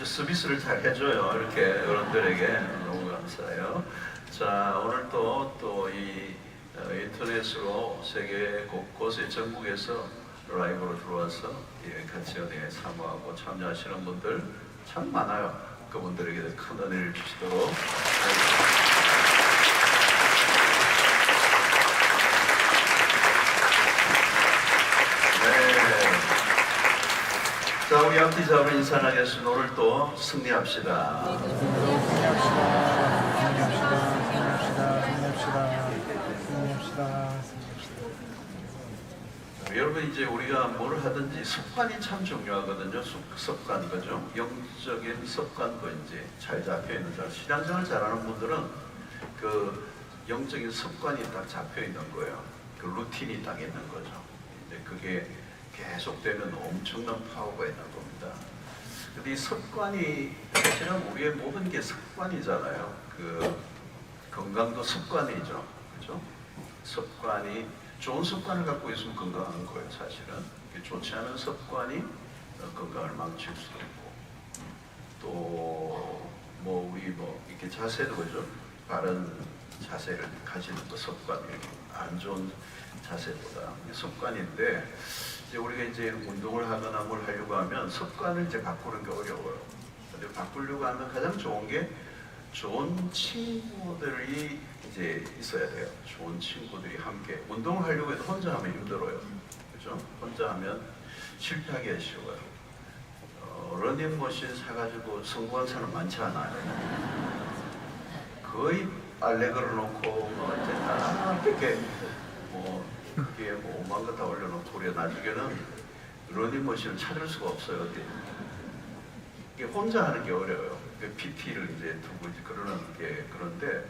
서비스를 잘 해줘요. 이렇게 어른들에게 너무 감사해요. 자, 오늘 또 이 인터넷으로 세계 곳곳에 전국에서 라이브로 들어와서 같이 어디에 사모하고 참여하시는 분들 참 많아요. 그분들에게 큰 은혜를 주시도록. 자, 우리 앞뒤 잡으로 인사 나겠습니다. 오늘 또 승리합시다. 여러분, 이제 우리가 뭘 하든지 습관이 참 중요하거든요. 습관, 그죠? 영적인 습관도 이제 잘 잡혀 있는 사람, 신앙생활 잘하는 분들은 그 영적인 습관이 딱 잡혀 있는 거예요. 그 루틴이 딱 있는 거죠. 이제 그게 계속되면 엄청난 파워가 있는 겁니다. 근데 이 습관이 사실은 우리의 모든 게 습관이잖아요. 그 건강도 습관이죠, 그죠? 습관이 좋은 습관을 갖고 있으면 건강한 거예요, 사실은. 좋지 않은 습관이 건강을 망칠 수도 있고, 또 뭐 우리 뭐 이렇게 자세도 그죠? 바른 자세를 가지는 거 습관, 이렇게 안 좋은 자세보다 습관인데. 이제 우리가 이제 운동을 하거나 뭘 하려고 하면 습관을 이제 바꾸는 게 어려워요. 근데 바꾸려고 하면 가장 좋은 게 좋은 친구들이 이제 있어야 돼요. 좋은 친구들이 함께. 운동을 하려고 해도 혼자 하면 힘들어요. 그죠? 혼자 하면 실패하기가 쉬워요. 러닝머신 사가지고 성공한 사람 많지 않아요. 거의 빨래 걸어놓고 이렇게 그게 뭐 5만 거 다 올려놓고 그래 나중에는 러닝머신을 찾을 수가 없어요. 이게 혼자 하는 게 어려워요. PT를 이제 두고 이제 그러는 게 그런데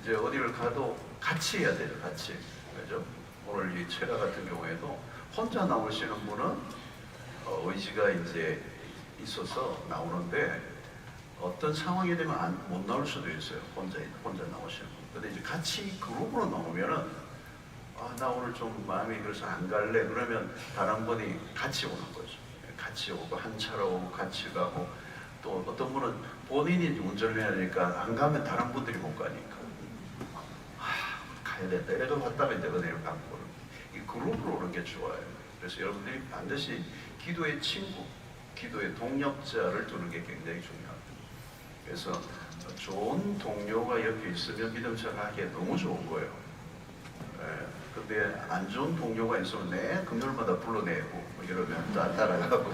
이제 어디를 가도 같이 해야 돼요. 같이. 그죠? 오늘 이 체가 같은 경우에도 혼자 나오시는 분은 의지가 이제 있어서 나오는데 어떤 상황이 되면 못 나올 수도 있어요. 혼자 나오시는 분. 근데 이제 같이 그룹으로 나오면은 나 오늘 좀 마음이 그래서 안 갈래. 그러면 다른 분이 같이 오는 거죠. 같이 오고 한 차로 오고 같이 가고 또 어떤 분은 본인이 운전을 해야 되니까 안 가면 다른 분들이 못 가니까 가야 된다. 이래도 왔다면 내가 내일 갖고 이 그룹으로 오는 게 좋아요. 그래서 여러분들이 반드시 기도의 친구, 기도의 동력자를 두는 게 굉장히 중요합니다. 그래서 좋은 동료가 옆에 있으면 믿음처럼 하기에 너무 좋은 거예요. 근데 안 좋은 동료가 있으면 내 금요일마다 불러내고 뭐 이러면 따라가고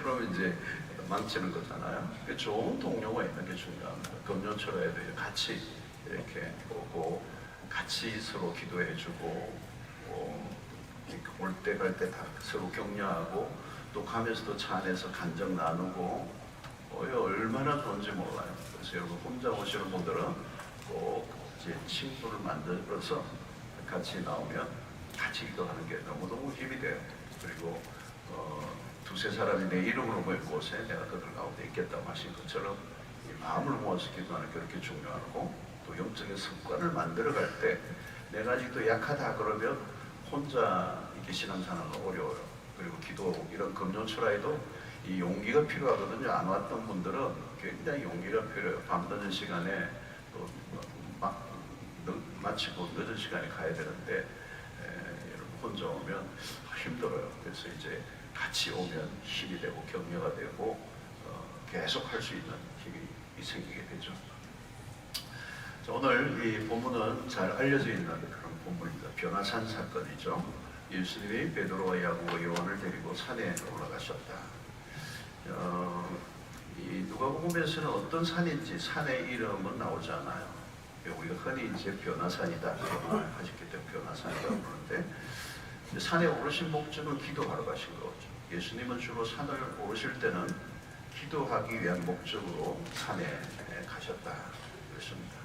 그러면 이제 망치는 거잖아요. 좋은 동료가 있는 게 중요합니다. 금요철에도 같이 이렇게 오고 같이 서로 기도해주고 올 때 갈 때 다 서로 격려하고 또 가면서도 차 안에서 간증 나누고 얼마나 좋은지 몰라요. 그래서 여러분 혼자 오시는 분들은 꼭 이제 친구를 만들어서 같이 나오면 같이 기도하는 게 너무너무 힘이 돼요. 그리고 두세 사람이 내 이름으로 모인 곳에 내가 그들 가운데 있겠다고 하신 것처럼 이 마음을 모아서 기도하는 게 그렇게 중요하고 또 영적인 습관을 만들어갈 때 내가 아직도 약하다 그러면 혼자 이렇게 신앙생활은 어려워요. 그리고 기도 이런 금요철에도 이 용기가 필요하거든요. 안 왔던 분들은 굉장히 용기가 필요해요. 밤늦은 시간에 또 마치고 늦은 시간에 가야 되는데 혼자 오면 힘들어요. 그래서 이제 같이 오면 힘이 되고 격려가 되고 계속 할 수 있는 힘이 생기게 되죠. 자, 오늘 이 본문은 잘 알려져 있는 그런 본문입니다. 변화산 사건이죠. 예수님이 베드로와 야고보 요한을 데리고 산에 올라가셨다. 이 누가복음에서는 어떤 산인지 산의 이름은 나오지 않아요. 우리가 흔히 이제 변화산이다 하셨기 때문에 변화산이라고 부르는데 산에 오르신 목적은 기도하러 가신 거죠. 예수님은 주로 산을 오르실 때는 기도하기 위한 목적으로 산에 가셨다 그랬습니다.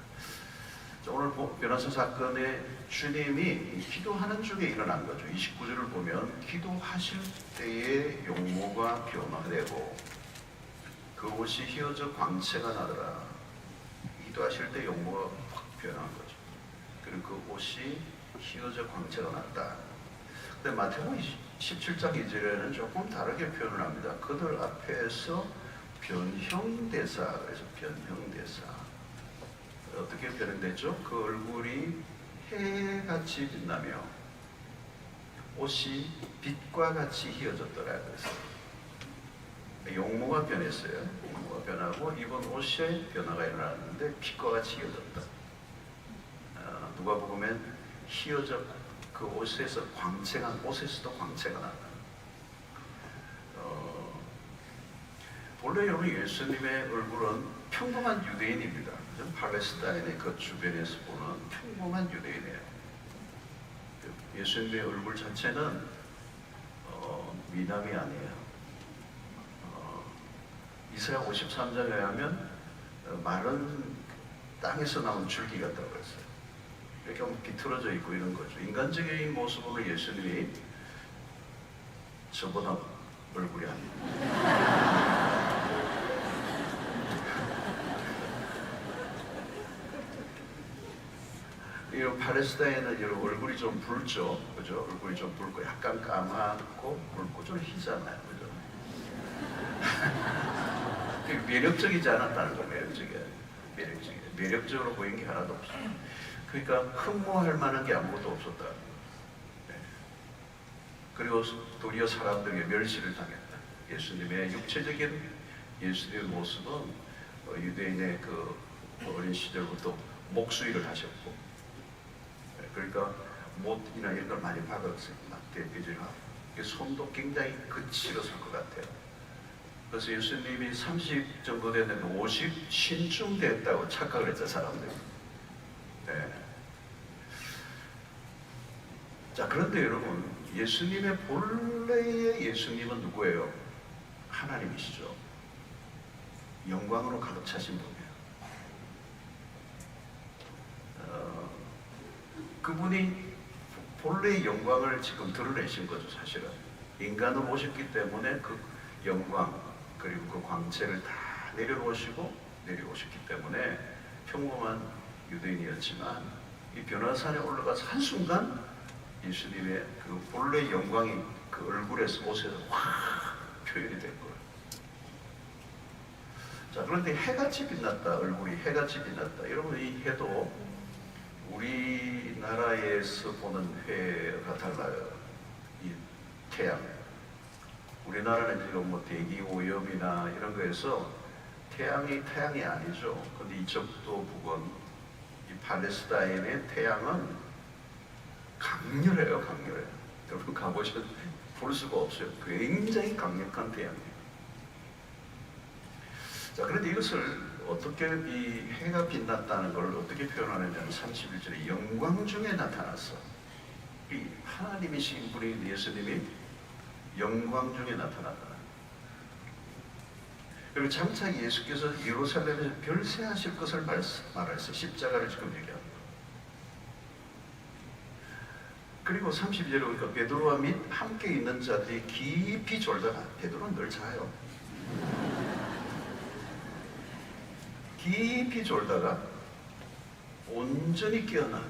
오늘 변화산 사건에 주님이 기도하는 중에 일어난 거죠. 29절을 보면 기도하실 때에 용모가 변화되고 그 옷이 휘어져 광채가 나더라. 기도하실 때 용모가 확 변한 거죠. 그리고 그 옷이 휘어져 광채가 났다. 근데 마태복음 17장 2절에는 조금 다르게 표현을 합니다. 그들 앞에서 변형대사. 그래서 변형대사 어떻게 변형됐죠? 그 얼굴이 해같이 빛나며 옷이 빛과 같이 휘어졌더라. 그래서 용모가 변했어요. 용모가 변하고 입은 옷에 변화가 일어났는데 빛과 같이 휘어졌다. 누가복음엔 휘어져 그 옷에서 광채가, 옷에서도 광채가 난다. 원래 여러분 예수님의 얼굴은 평범한 유대인입니다. 팔레스타인의 그 주변에서 보는 평범한 유대인이에요. 예수님의 얼굴 자체는 미남이 아니에요. 이사야 53장에 하면 마른 땅에서 나온 줄기 같다고 했어요. 이렇게 하면 비틀어져 있고 이런 거죠. 인간적인 모습으로 예수님이 저보다 얼굴이 아닙니다. 이 팔레스타인은 여러분 얼굴이 좀 붉죠, 그죠? 얼굴이 좀 붉고 약간 까맣고 붉고 좀 희잖아요, 그죠? 매력적이지 않았다는 거, 매력적으로 보인 게 하나도 없어요. 그러니까 흠모할 만한 게 아무것도 없었다. 네. 그리고 도리어 사람들에게 멸시를 당했다. 예수님의 육체적인 예수님의 모습은 유대인의 그 어린 시절부터 목수일을 하셨고, 그러니까 못이나 이런 걸 많이 박았어요. 대비질하고 손도 굉장히 거칠어서 것 같아요. 그래서 예수님이 30 정도 됐는데 50 신쯤 됐다고 착각을 했죠, 사람들이. 네. 자, 그런데 여러분, 예수님의 본래의 예수님은 누구예요? 하나님이시죠. 영광으로 가득 차신 분이에요. 그분이 본래의 영광을 지금 드러내신 거죠, 사실은. 인간으로 오셨기 때문에 그 영광 그리고 그 광채를 다 내려오셨기 때문에 평범한 유대인이었지만 이 변화산에 올라가서 한순간 예수님의 그 본래의 영광이 그 얼굴에서 옷에서 확 표현이 된 거예요. 자, 그런데 해같이 빛났다. 얼굴이 해같이 빛났다. 여러분, 이 해도 우리나라에서 보는 해가 달라요. 이 태양. 우리나라는 지금 뭐 대기 오염이나 이런 거에서 태양이 아니죠. 근데 이쪽도 북은 이 팔레스타인의 태양은 강렬해요, 강렬해요. 여러분 가보셔도 볼 수가 없어요. 굉장히 강력한 태양이에요. 자, 그런데 이것을 어떻게 이 해가 빛났다는 걸 어떻게 표현하느냐면 31절에 영광 중에 나타났어. 이 하나님이신 분이 예수님이 영광 중에 나타났다. 그리고 장차 예수께서 예루살렘에서 별세하실 것을 말했어요. 십자가를 지금 얘기합니다. 그리고 32절에 보니까 베드로와 및 함께 있는 자들이 깊이 졸다가, 베드로는 늘 자요. 깊이 졸다가 온전히 깨어나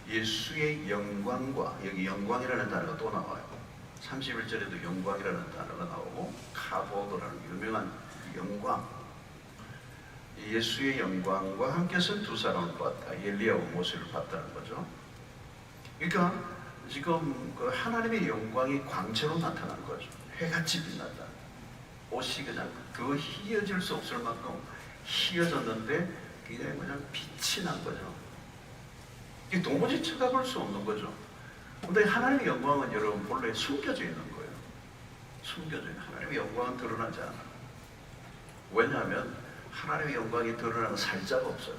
예수의 영광과, 여기 영광이라는 단어가 또 나와요. 31절에도 영광이라는 단어가 나오고 카보드라는 유명한 영광, 예수의 영광과 함께 선 두 사람을 봤다. 엘리야와 모세를 봤다는 거죠. 그러니까 지금 그 하나님의 영광이 광채로 나타난 거죠. 해같이 빛났다. 옷이 그냥 그 휘어질 수 없을 만큼 휘어졌는데 그냥 빛이 난 거죠. 이게 도무지 쳐다볼 수 없는 거죠. 근데 하나님의 영광은 여러분 본래 숨겨져 있는 거예요. 숨겨져 있는, 하나님의 영광은 드러나지 않아. 왜냐하면 하나님의 영광이 드러나는 살자가 없어요.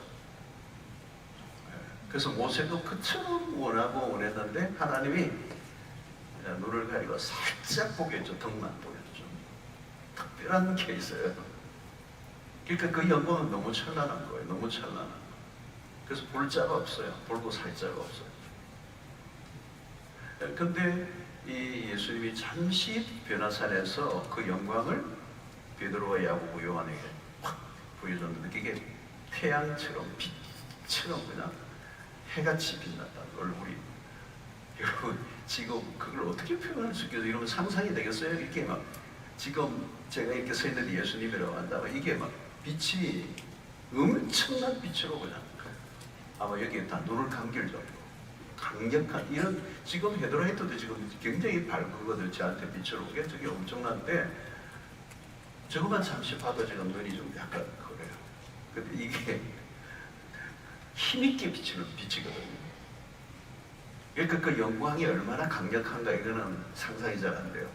그래서 모세도 그처럼 원했는데 하나님이 눈을 가리고 살짝 보게 했죠. 덕만 보였죠. 특별한 게 있어요. 그러니까 그 영광은 너무 찬란한 거예요. 너무 찬란한. 그래서 볼 자가 없어요. 볼고 살 자가 없어요. 근데 이 예수님이 잠시 변화산에서 그 영광을 베드로와 야고보 요한에게 확 보여줬는데 그게 태양처럼 빛처럼 그냥 해같이 빛났다는 얼굴이. 여러분 지금 그걸 어떻게 표현할 수 있겠어요? 이러면 상상이 되겠어요? 이렇게 막 지금 제가 이렇게 서 있는데 예수님이라고 한다면 이게 막 빛이 엄청난 빛으로 그냥 아마 여기에 다 눈을 감길 정도로 강력한 이런 지금 헤드라이트도 지금 굉장히 밝거든요. 저한테 빛으로 오게 저게 엄청난데 저것만 잠시 봐도 지금 눈이 좀 약간 그래요. 근데 이게 힘있게 비치는 빛이거든요. 그러니까 그 영광이 얼마나 강력한가 이거는 상상이 잘 안 돼요.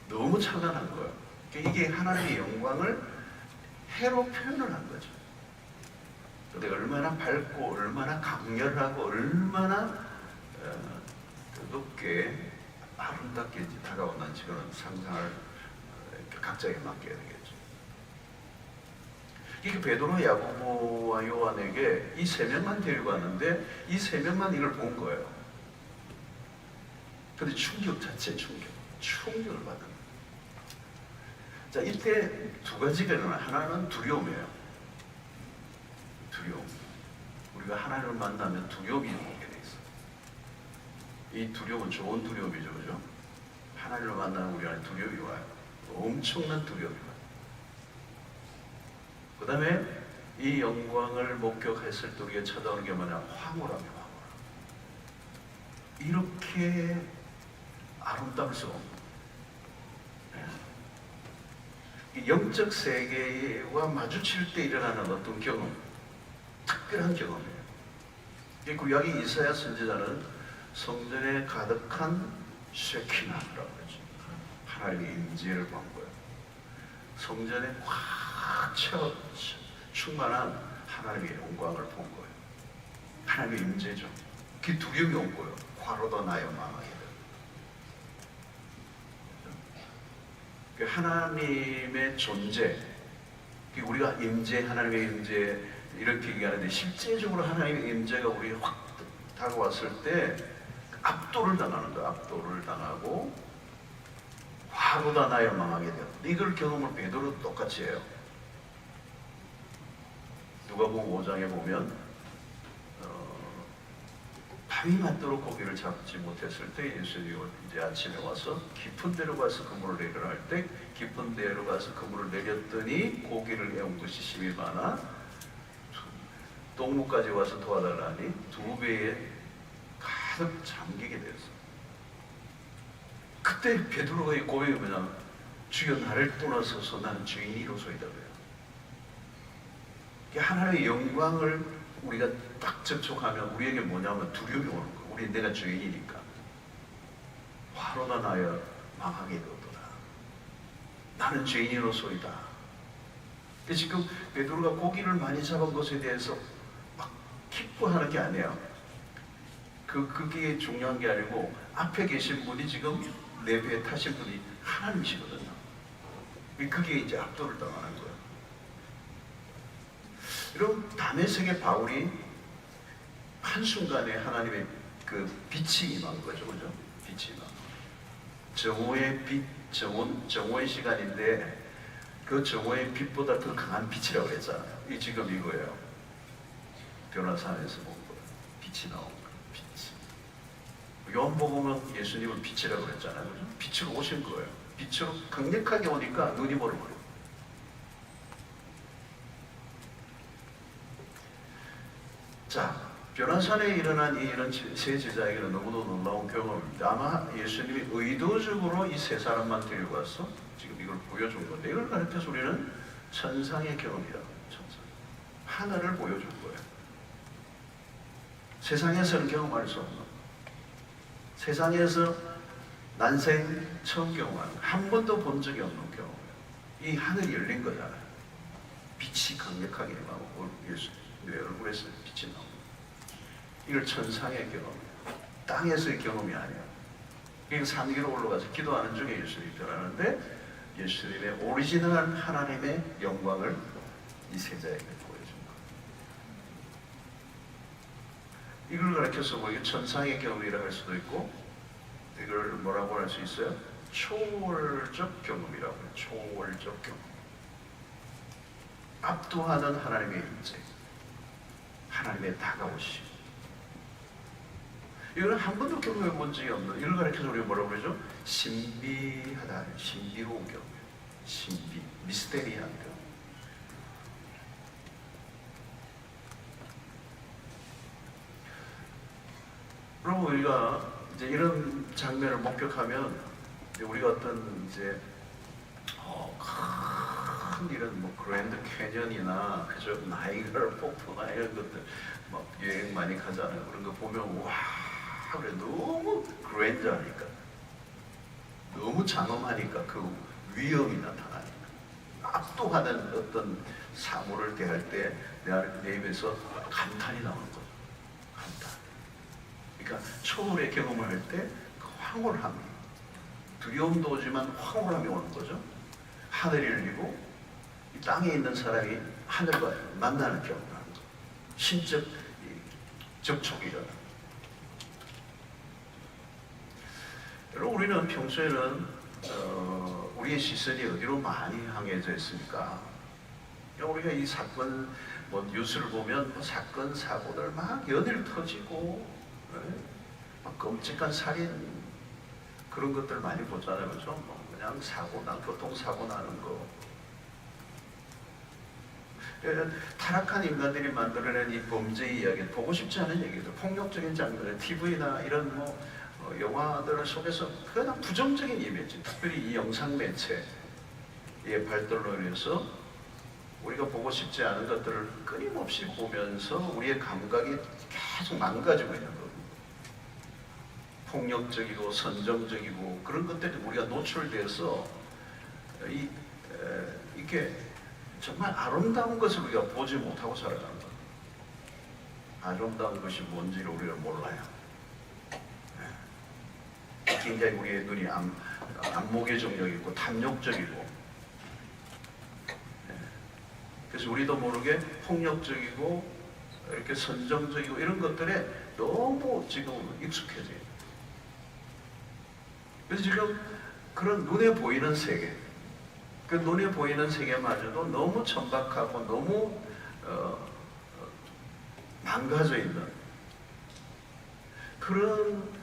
너무 찬란한 거예요. 그러니까 이게 하나님의 영광을 해로 표현을 한 거죠. 근데 얼마나 밝고 얼마나 강렬하고 얼마나 높게 아름답게 다가오는지 그런 상상을 각자에게 맡겨야 되겠죠. 이게 베드로, 야고보와 요한에게 이 세 명만 데리고 왔는데 이 세 명만 이걸 본 거예요. 근데 충격 자체 충격을 받은 거예요. 자, 이때 두 가지가 일어나요. 하나는 두려움이에요. 두려움. 우리가 하나님을 만나면 두려움이 오게 돼 있어요. 이 두려움은 좋은 두려움이죠, 그죠? 하나님을 만나면 우리 안에 두려움이 와요. 엄청난 두려움이 와요. 그 다음에 이 영광을 목격했을 때 우리가 찾아오는 게 뭐냐? 황홀함이에요, 황홀함. 이렇게 아름다울 수가 없는 영적 세계와 마주칠 때 일어나는 어떤 경험, 특별한 경험이에요. 이 구약의 이사야 선지자는 성전에 가득한 쉐키나라고 그러죠. 하나님의 임재를 본 거예요. 성전에 꽉 채워 충만한 하나님의 영광을 본 거예요. 하나님의 임재죠. 그 두려움이 온 거예요. 과로도 나여 망하게 돼요. 하나님의 존재, 우리가 임재, 하나님의 임재 이렇게 얘기하는데 실제적으로 하나님의 임재가 우리에 확 다가왔을 때 압도를 당하는 거야. 압도를 당하고 화보다 나여 망하게 돼요. 이걸 경험을 베드로 똑같이 해요. 누가복음 5장에 보면 밤이 맞도록 고기를 잡지 못했을 때 예수님이 이제 아침에 와서 깊은 데로 가서 그물을 내리라 할 때 깊은 데로 가서 그물을 내렸더니 고기를 애운 것이 심히 많아 똥무까지 와서 도와달라니 2배에 가득 잠기게 되었어요. 그때 베드로가 이 고백이 뭐냐면 주여 나를 떠나서서 나는 죄인이로소이다 그래요. 하나님의 영광을 우리가 딱 접촉하면 우리에게 뭐냐면 두려움이 오는 거예요. 우리 내가 죄인이니까. 화로나 나여 망하게 되었도다. 나는 죄인으로소이다. 지금 베드로가 고기를 많이 잡은 것에 대해서 막 기뻐하는 게 아니에요. 그게 중요한 게 아니고 앞에 계신 분이 지금 내 배에 타신 분이 하나님이시거든요. 그게 이제 압도를 당하는 거예요. 여러분, 다메섹의 바울이 한순간에 하나님의 그 빛이 임한 거죠. 그죠? 빛이 임한 거. 정오의 빛, 정오의 시간인데 그 정오의 빛보다 더 강한 빛이라고 그랬잖아요. 이 지금 이거예요. 변화산에서 본 거예요. 빛이 나온 거예요. 빛이. 요한복음은 예수님을 빛이라고 그랬잖아요. 그죠? 빛으로 오신 거예요. 빛으로 강력하게 오니까 눈이 멀어버려요. 자, 변화산에 일어난 이런 세 제자에게는 너무도 놀라운 경험입니다. 아마 예수님이 의도적으로 이 세 사람만 데리고 와서 지금 이걸 보여준 건데 이걸 가르쳐서 우리는 천상의 경험이라고 해요. 천상. 하늘을 보여준 거예요. 세상에서는 경험할 수 없는, 세상에서 난생 처음 경험하는, 한 번도 본 적이 없는 경험이에요. 이 하늘이 열린 거잖아요. 빛이 강력하게 임하고 내 얼굴에서 빛이 나옵니다. 이걸 천상의 경험이에요. 땅에서의 경험이 아니에요. 그러니까 산 위로 올라가서 기도하는 중에 예수님이 변하는데 예수님의 오리지널한 하나님의 영광을 이 세자에게 보여준 거예요. 이걸 가르쳐서 뭐 이게 천상의 경험이라고 할 수도 있고 이걸 뭐라고 할 수 있어요? 초월적 경험이라고 해요. 초월적 경험. 압도하는 하나님의 임재, 하나님의 다가오심. 이거는 한 번도 경험해 본 적이 없는, 이걸 가르쳐서 우리가 뭐라고 그러죠? 신비하다, 신비로운 경험, 신비, 미스테리한 경험. 그럼 우리가 이제 이런 장면을 목격하면 이제 우리가 어떤 이제 큰 이런 뭐 그랜드 캐년이나 그저 나이가라 폭포나 이런 것들 막 여행 많이 가잖아요. 그런 거 보면 와 그래 너무 그랜드하니까, 너무 장엄하니까 그 위험이 나타나니까 압도하는 어떤 사물을 대할 때 내 입에서 감탄이 나오는 거죠. 감탄. 그러니까 초월의 경험을 할 때 그 황홀함이, 두려움도 오지만 황홀함이 오는 거죠. 하늘이 열리고 이 땅에 있는 사람이 하늘과 만나는 경험을 하는 거죠. 신적 접촉이 일어나는. 여러분, 우리는 평소에는 우리의 시선이 어디로 많이 향해져 있습니까? 우리가 이 사건, 뭐 뉴스를 보면 뭐 사건 사고들 막 연일 터지고, 막 끔찍한 살인 그런 것들 많이 보잖아요, 그렇죠? 뭐 그냥 교통사고 나는 거. 타락한 인간들이 만들어낸 이 범죄 이야기, 보고 싶지 않은 얘기들, 폭력적인 장면들, TV나 이런 영화들 속에서 그냥 부정적인 이미지, 특별히 이 영상 매체의 발달로 인해서 우리가 보고 싶지 않은 것들을 끊임없이 보면서 우리의 감각이 계속 망가지고 있는 겁니다. 폭력적이고 선정적이고 그런 것들이 우리가 노출돼서 이렇게 정말 아름다운 것을 우리가 보지 못하고 살아가는 거예요. 아름다운 것이 뭔지를 우리가 몰라요. 굉장히 우리의 눈이 안목의 정력이 있고 탐욕적이고, 그래서 우리도 모르게 폭력적이고 이렇게 선정적이고 이런 것들에 너무 지금 익숙해져요. 그래서 지금 그런 눈에 보이는 세계, 그 눈에 보이는 세계마저도 너무 천박하고 너무 망가져 있는 그런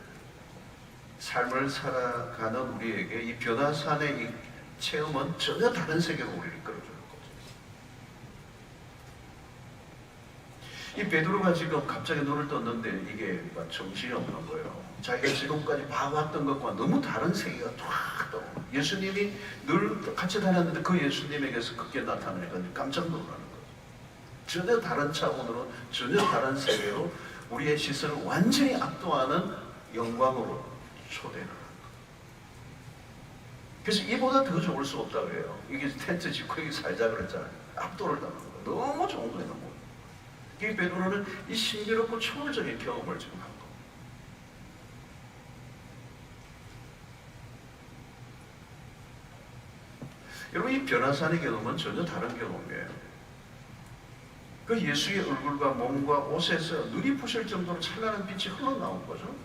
삶을 살아가는 우리에게 이 변화산의 이 체험은 전혀 다른 세계로 우리를 끌어주는 거죠. 이 베드로가 지금 갑자기 눈을 떴는데 이게 막 정신이 없는 거예요. 자기가 지금까지 봐왔던 것과 너무 다른 세계가 탁 떠. 예수님이 늘 같이 다녔는데 그 예수님에게서 그게 나타나니까 깜짝 놀라는 거죠. 전혀 다른 차원으로, 전혀 다른 세계로 우리의 시선을 완전히 압도하는 영광으로 초대를 합니다. 그래서 이보다 더 좋을 수 없다고 해요. 이게 텐트 짓고 여기 살자 그랬잖아요. 압도를 당하는 거예요. 너무 좋은 거예요. 너무. 이 베드로는 이 신비롭고 초월적인 경험을 지금 한 겁니다. 여러분, 이 변화산의 경험은 전혀 다른 경험이에요. 그 예수의 얼굴과 몸과 옷에서 눈이 부실 정도로 찬란한 빛이 흘러나온 거죠.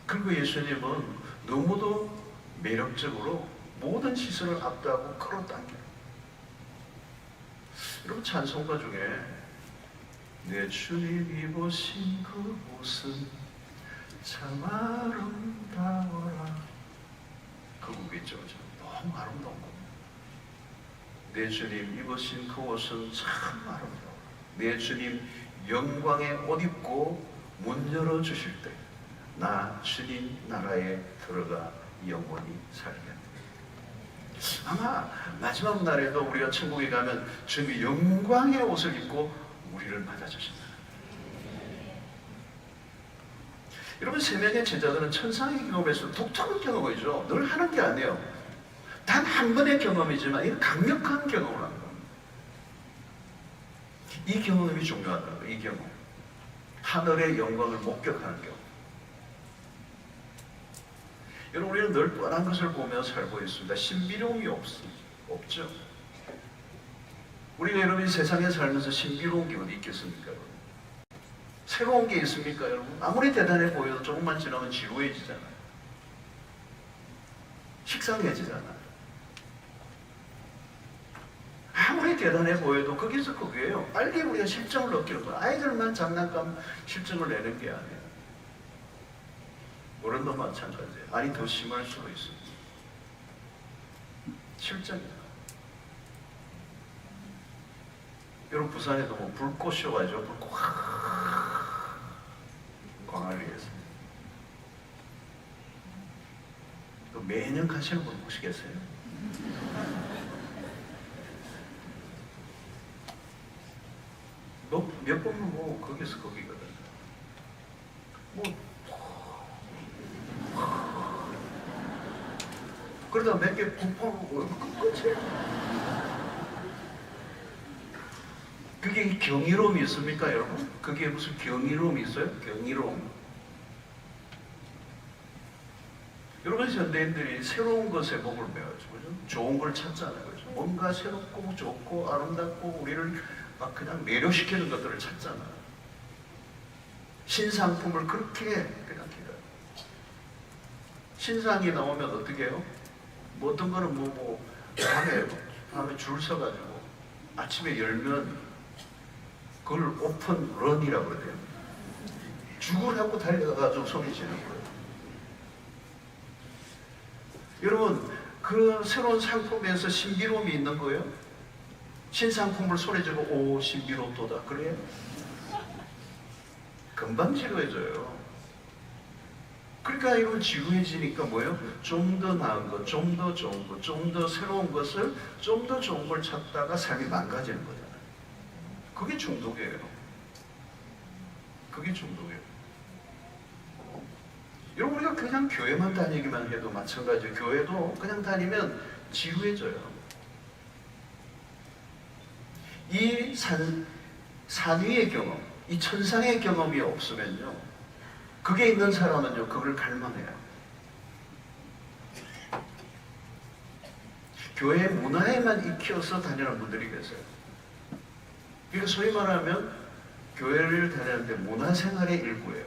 그리고 예수님은 너무도 매력적으로 모든 시선을 압도하고 끌어당겨요. 여러분, 찬송가 중에 내 주님 입으신 그 옷은 참 아름다워라, 그 곡이 있죠. 너무 아름다운 겁니다. 내 주님 입으신 그 옷은 참 아름다워라. 내 주님 영광의 옷 입고 문 열어주실 때 나 주님 나라에 들어가 영원히 살겠다. 아마 마지막 날에도 우리가 천국에 가면 주님이 영광의 옷을 입고 우리를 맞아주신다. 여러분, 세 명의 제자들은 천상의 경험에서 독특한 경험이죠. 늘 하는 게 아니에요. 단 한 번의 경험이지만 이 강력한 경험을 하는 겁니다. 이 경험이 중요하다는 거예요. 이 경험. 하늘의 영광을 목격하는 경험. 여러분, 우리는 늘 뻔한 것을 보며 살고 있습니다. 신비로움이 없죠. 우리가 여러분 세상에 살면서 신비로운 게 어디 있겠습니까? 여러분? 새로운 게 있습니까? 여러분? 아무리 대단해 보여도 조금만 지나면 지루해지잖아요. 식상해지잖아요. 아무리 대단해 보여도 거기서 그게요. 빨리 우리가 실정을 얻기는 거예요. 아이들만 장난감 실정을 내는 게 아니에요. 어른도 마찬가지예요. 아니 더 심할 수도 있습니다. 실정이에요. 여러분 부산에도 뭐 불꽃쇼 가죠. 불꽃 광안리에서 또 매년 가시는 분 혹시 계세요? 몇 번은 뭐 거기서 거기거든. 뭐 그러다 몇 개 푹푹 끝이에요. 그게 경이로움이 있습니까, 여러분? 그게 무슨 경이로움이 있어요? 경이로움. 여러분 현대인들이 새로운 것에 목을 메었죠, 그죠? 좋은 걸 찾잖아요, 그죠? 뭔가 새롭고 좋고 아름답고 우리를 막 그냥 매료시키는 것들을 찾잖아요. 신상품을 그렇게 그냥 기다려요. 신상이 나오면 어떻게 해요? 뭐 어떤 거는 밤에 줄 서가지고 아침에 열면 그걸 오픈 런이라고 그래요. 죽을 하고 달려가가지고 소리 지르는 거예요. 여러분, 그 새로운 상품에서 신비로움이 있는 거예요? 신상품을 소리 지르고 오 신비롭도다 그래요? 금방 지루해져요. 그러니까 이런 지루해지니까 뭐예요? 좀 더 나은 것, 좀 더 좋은 것, 좀 더 새로운 것을, 좀 더 좋은 걸 찾다가 삶이 망가지는 거잖아요. 그게 중독이에요. 그게 중독이에요. 여러분 우리가 그냥 교회만 다니기만 해도 마찬가지예요. 교회도 그냥 다니면 지루해져요. 이 산 위의 경험, 이 천상의 경험이 없으면요, 그게 있는 사람은요, 그걸 갈망해요. 교회 문화에만 익혀서 다니는 분들이 계세요. 그러니까 소위 말하면 교회를 다니는데 문화생활의 일부예요.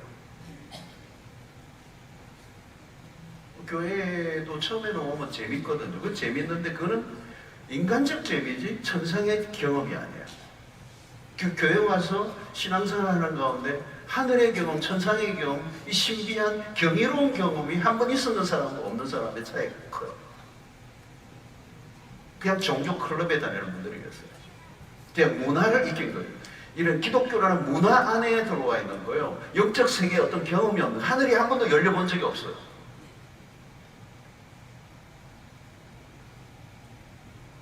교회도 처음에는 오면 재밌거든요. 그 재밌는데 그거는 인간적 재미지 천상의 경험이 아니에요. 교회 와서 신앙생활 하는 가운데 하늘의 경험, 천상의 경험, 이 신비한 경이로운 경험이 한 번 있었는 사람과 없는 사람의 차이가 커요. 그냥 종교 클럽에 다니는 분들이 계세요. 그냥 문화를 익힌 거예요. 이런 기독교라는 문화 안에 들어와 있는 거예요. 영적 세계에 어떤 경험이 없는, 하늘이 한 번도 열려본 적이 없어요.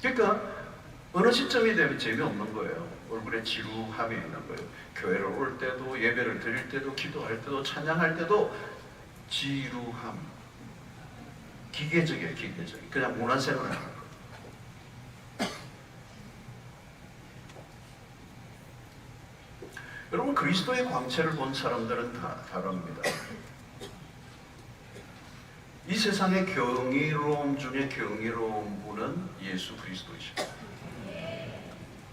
그러니까 어느 시점이 되면 재미없는 거예요. 얼굴에 지루함이 있는 거예요. 교회를 올 때도, 예배를 드릴 때도, 기도할 때도, 찬양할 때도 지루함. 기계적이에요, 기계적. 그냥 문화생활을 하는 거예요. 여러분 그리스도의 광채를 본 사람들은 다 다릅니다. 이 세상의 경이로움 중에 경이로운 분은 예수 그리스도이십니다.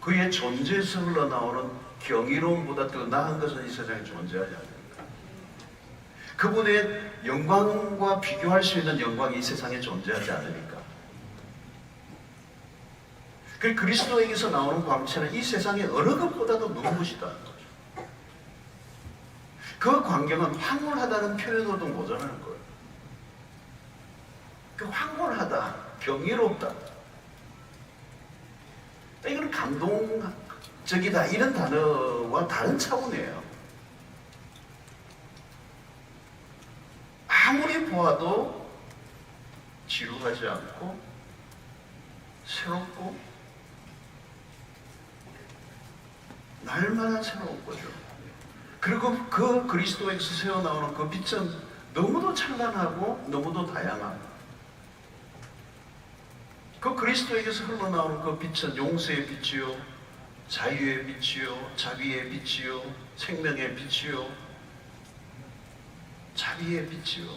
그의 존재에서 흘러나오는 경이로움보다 더 나은 것은 이 세상에 존재하지 않습니다. 그분의 영광과 비교할 수 있는 영광이 이 세상에 존재하지 않으니까. 그 그리스도에게서 나오는 광채는 이 세상의 어느 것보다도 눈부시다는 거죠. 그 광경은 황홀하다는 표현으로도 모자라는 거예요. 그 황홀하다, 경이롭다. 이건 감동적이다 이런 단어와 다른 차원이에요. 아무리 보아도 지루하지 않고 새롭고 날마다 새로운 거죠. 그리고 그 그리스도에서 새어나오는 그 빛은 너무도 찬란하고 너무도 다양하고, 그 그리스도에게서 흘러나오는 그 빛은 용서의 빛이요, 자유의 빛이요, 자비의 빛이요, 생명의 빛이요, 자비의 빛이요.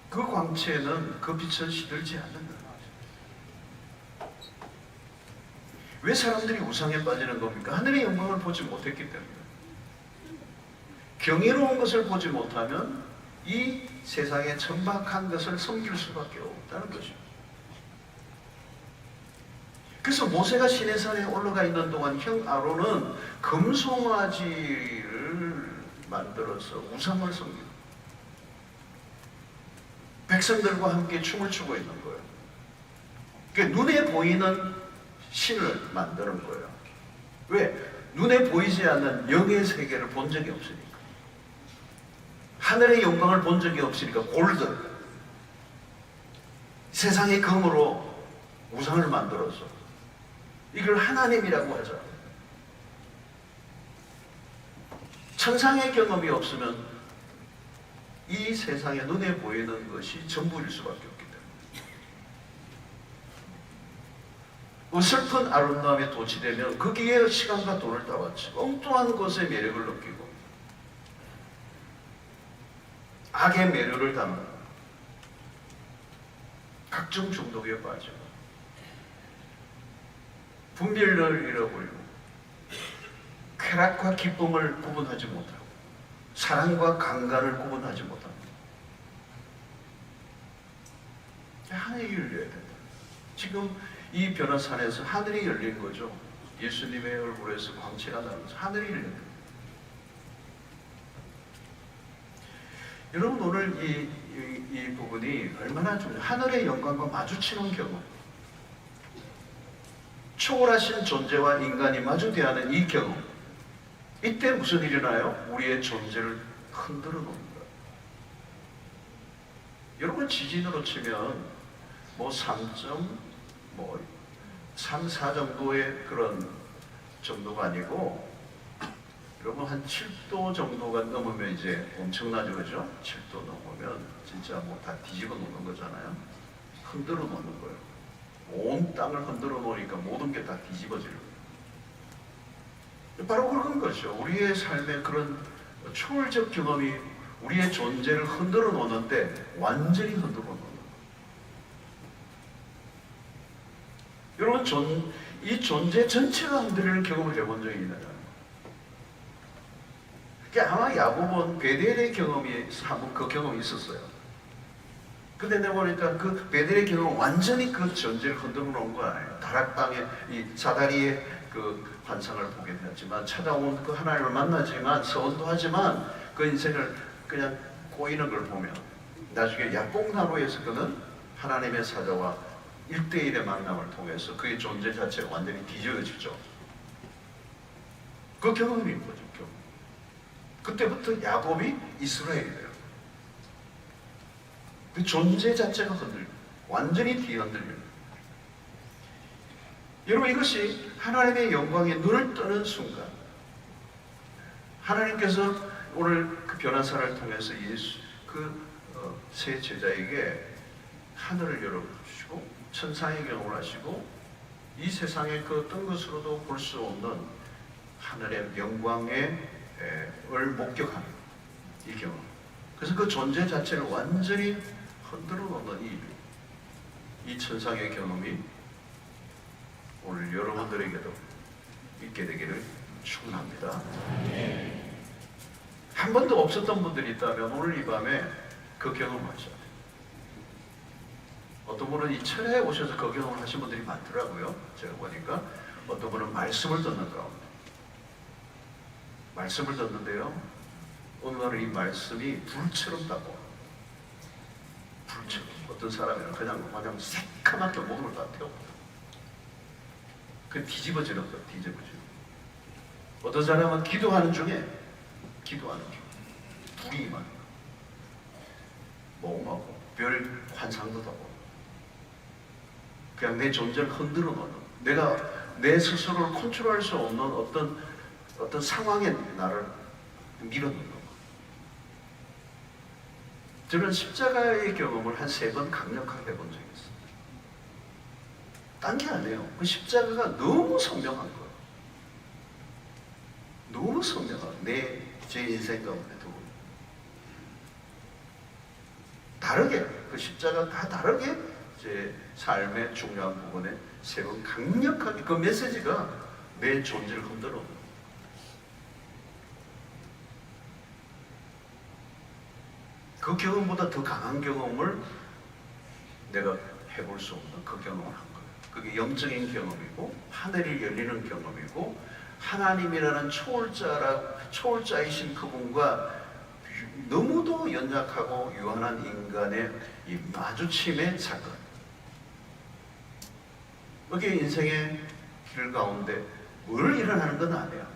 그 광채는, 그 빛은 시들지 않는다는 거죠. 왜 사람들이 우상에 빠지는 겁니까? 하늘의 영광을 보지 못했기 때문에. 경이로운 것을 보지 못하면 이 세상의 천박한 것을 섬길 수밖에 없다는 것이죠. 그래서 모세가 시내산에 올라가 있는 동안 형 아론은 금송아지를 만들어서 우상을 섬기고 백성들과 함께 춤을 추고 있는 거예요. 그러니까 눈에 보이는 신을 만드는 거예요. 왜? 눈에 보이지 않는 영의 세계를 본 적이 없으니까. 하늘의 영광을 본 적이 없으니까 골드, 세상의 금으로 우상을 만들어서 이걸 하나님이라고 하죠. 천상의 경험이 없으면 이 세상에 눈에 보이는 것이 전부일 수밖에 없기 때문에 어설픈 아름다움에 도취되면 거기에 시간과 돈을 따왔지 엉뚱한 것의 매력을 느끼고 악의 매력을 담는 각종 중독에 빠지고 분별을 잃어버리고 쾌락과 기쁨을 구분하지 못하고 사랑과 강간을 구분하지 못합니다. 하늘이 열려야 된다. 지금 이 변화산에서 하늘이 열린 거죠. 예수님의 얼굴에서 광채가 나면서 하늘이 열린 거예요. 여러분 오늘 이 부분이 얼마나 중요해요. 하늘의 영광과 마주치는 경험, 초월하신 존재와 인간이 마주 대하는 이 경험, 이때 무슨 일이 일어나요? 우리의 존재를 흔들어 놓는 거예요. 여러분 지진으로 치면 뭐 3, 4 정도의 그런 정도가 아니고 여러분 한 7도 정도가 넘으면 이제 엄청나죠, 그죠? 7도 넘으면 진짜 뭐 다 뒤집어 놓는 거잖아요. 흔들어 놓는 거예요. 온 땅을 흔들어 놓으니까 모든 게 다 뒤집어지는 거예요. 바로 그런 거죠. 우리의 삶의 그런 초월적 경험이 우리의 존재를 흔들어 놓는데 완전히 흔들어 놓는 거예요. 여러분 이 존재 전체가 흔들리는 경험을 해본 적이 있나요? 아마 야곱은 베델의 경험이 한번 그 경험이 있었어요. 근데 내가 보니까 그 베델의 경험은 완전히 그 존재를 흔들어 놓은 거 아니에요. 다락방에 이 사다리의 그 환상을 보게 되었지만 찾아온 그 하나님을 만나지만 서원도 하지만 그 인생을 그냥 꼬이는 걸 보면 나중에 야뽕나루에서 그는 하나님의 사자와 1대1의 만남을 통해서 그의 존재 자체가 완전히 뒤집어지죠. 그 경험인 거죠. 그때부터 야곱이 이스라엘이 돼요. 그 존재 자체가 흔들려, 완전히 뒤흔들려. 여러분 이것이 하나님의 영광에 눈을 뜨는 순간, 하나님께서 오늘 그 변화사를 통해서 예수 세 제자에게 하늘을 열어주시고 천상의 경험을 하시고 이 세상의 그 어떤 것으로도 볼 수 없는 하늘의 영광의 을 목격하는 이 경험. 그래서 그 존재 자체를 완전히 흔들어 놓는 이 천상의 경험이 오늘 여러분들에게도 있게 되기를 축원합니다. 한 번도 없었던 분들이 있다면 오늘 이 밤에 그 경험을 하셔야 돼요. 어떤 분은 이 철회에 오셔서 그 경험을 하신 분들이 많더라고요. 제가 보니까 어떤 분은 말씀을 듣는 가운데 말씀을 듣는데요. 어느 날 이 말씀이 불처럼 다가와요. 불처럼. 어떤 사람은 그냥 새카맣게 모든 걸 다 태워버려요. 그 뒤집어지는 거예요. 뒤집어지는. 어떤 사람은 기도하는 중에 불이 임하는 거예요. 모험하고 별 환상도 하고 그냥 내 존재를 흔들어 놓는, 내가 내 스스로를 컨트롤할 수 없는 어떤 상황에 나를 밀어넣는 것. 저는 십자가의 경험을 한 3번 강력하게 해본 적이 있어요. 딴 게 아니에요. 그 십자가가 너무 선명한 거예요. 너무 선명한 제 인생 가운데 두고 다르게 그 십자가 다 다르게 제 삶의 중요한 부분에 3번 강력하게 그 메시지가 내 존재를 흔들어. 그 경험보다 더 강한 경험을 내가 해볼 수 없는 그 경험을 한 거예요. 그게 영적인 경험이고 하늘이 열리는 경험이고 하나님이라는 초월자이신 그분과 너무도 연약하고 유한한 인간의 이 마주침의 사건. 그게 인생의 길 가운데 뭘 일어나는 건 아니에요.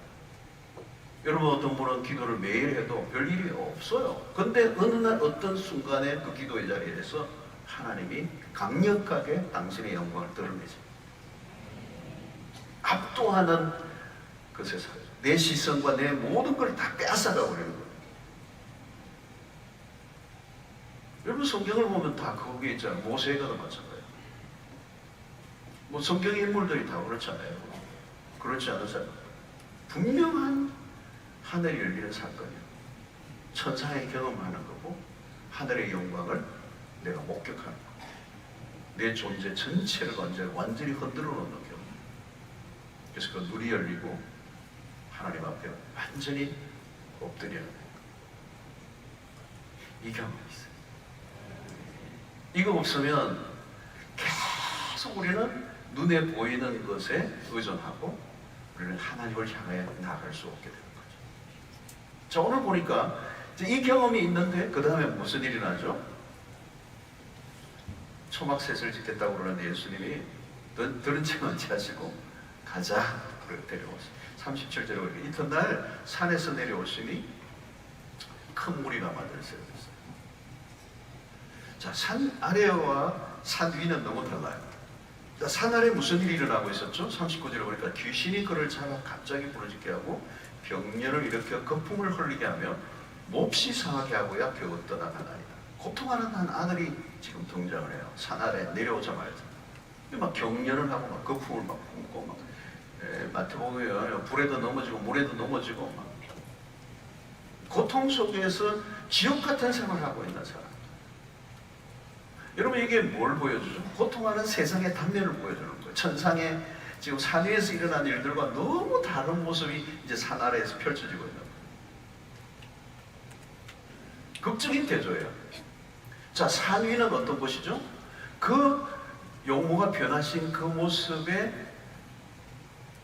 여러분, 어떤 분은 기도를 매일 해도 별일이 없어요. 근데 어느 날 어떤 순간에 그 기도의 자리에서 하나님이 강력하게 당신의 영광을 드러내죠. 압도하는 그 세상, 내 시선과 내 모든 걸 다 빼앗아가 버리는 거예요. 여러분, 성경을 보면 다 거기에 있잖아요. 모세가도 마찬가지예요. 뭐 성경의 인물들이 다 그렇잖아요. 그렇지 않으세요? 분명한 하늘이 열리는 사건이에요. 천사의 경험하는 거고 하늘의 영광을 내가 목격하는 거. 내 존재 전체를 완전히 흔들어 놓는 경험. 그래서 그 눈이 열리고 하나님 앞에 완전히 엎드리는 거예요. 이 경험이 있어요. 이거 없으면 계속 우리는 눈에 보이는 것에 의존하고 우리는 하나님을 향해 나아갈 수 없게 되는 거죠. 자, 오늘 보니까 이 경험이 있는데 그 다음에 무슨 일이 나죠? 초막셋을 짓겠다고 그러는데 예수님이 들은 척 하지 하시고 가자 그렇게 데려오세요. 37절에 보니까 이튿날 산에서 내려오시니 큰 무리가 만들어졌어요. 자, 산 아래와 산 위는 너무 달라요. 자, 산 아래 무슨 일이 일어나고 있었죠? 39절에 보니까 귀신이 그를 잡아 갑자기 부르짖게 하고 병렬을 일으켜 거품을 흘리게 하며 몹시 상하게 하고야 겨우 떠나가나이다. 고통하는 한 아들이 지금 등장을 해요. 산 아래 내려오자마자 막 경련을 하고 막 거품을 막 뿜고 막 마태복음에 불에도 넘어지고 물에도 넘어지고 막 고통 속에서 지옥 같은 생활을 하고 있는 사람. 여러분, 이게 뭘 보여주죠? 고통하는 세상의 단면을 보여주는 거예요. 천상의 지금 산 위에서 일어난 일들과 너무 다른 모습이 이제 산 아래에서 펼쳐지고 있는 거예요. 극적인 대조예요. 자, 산 위는 어떤 곳이죠? 그 용모가 변하신 그 모습에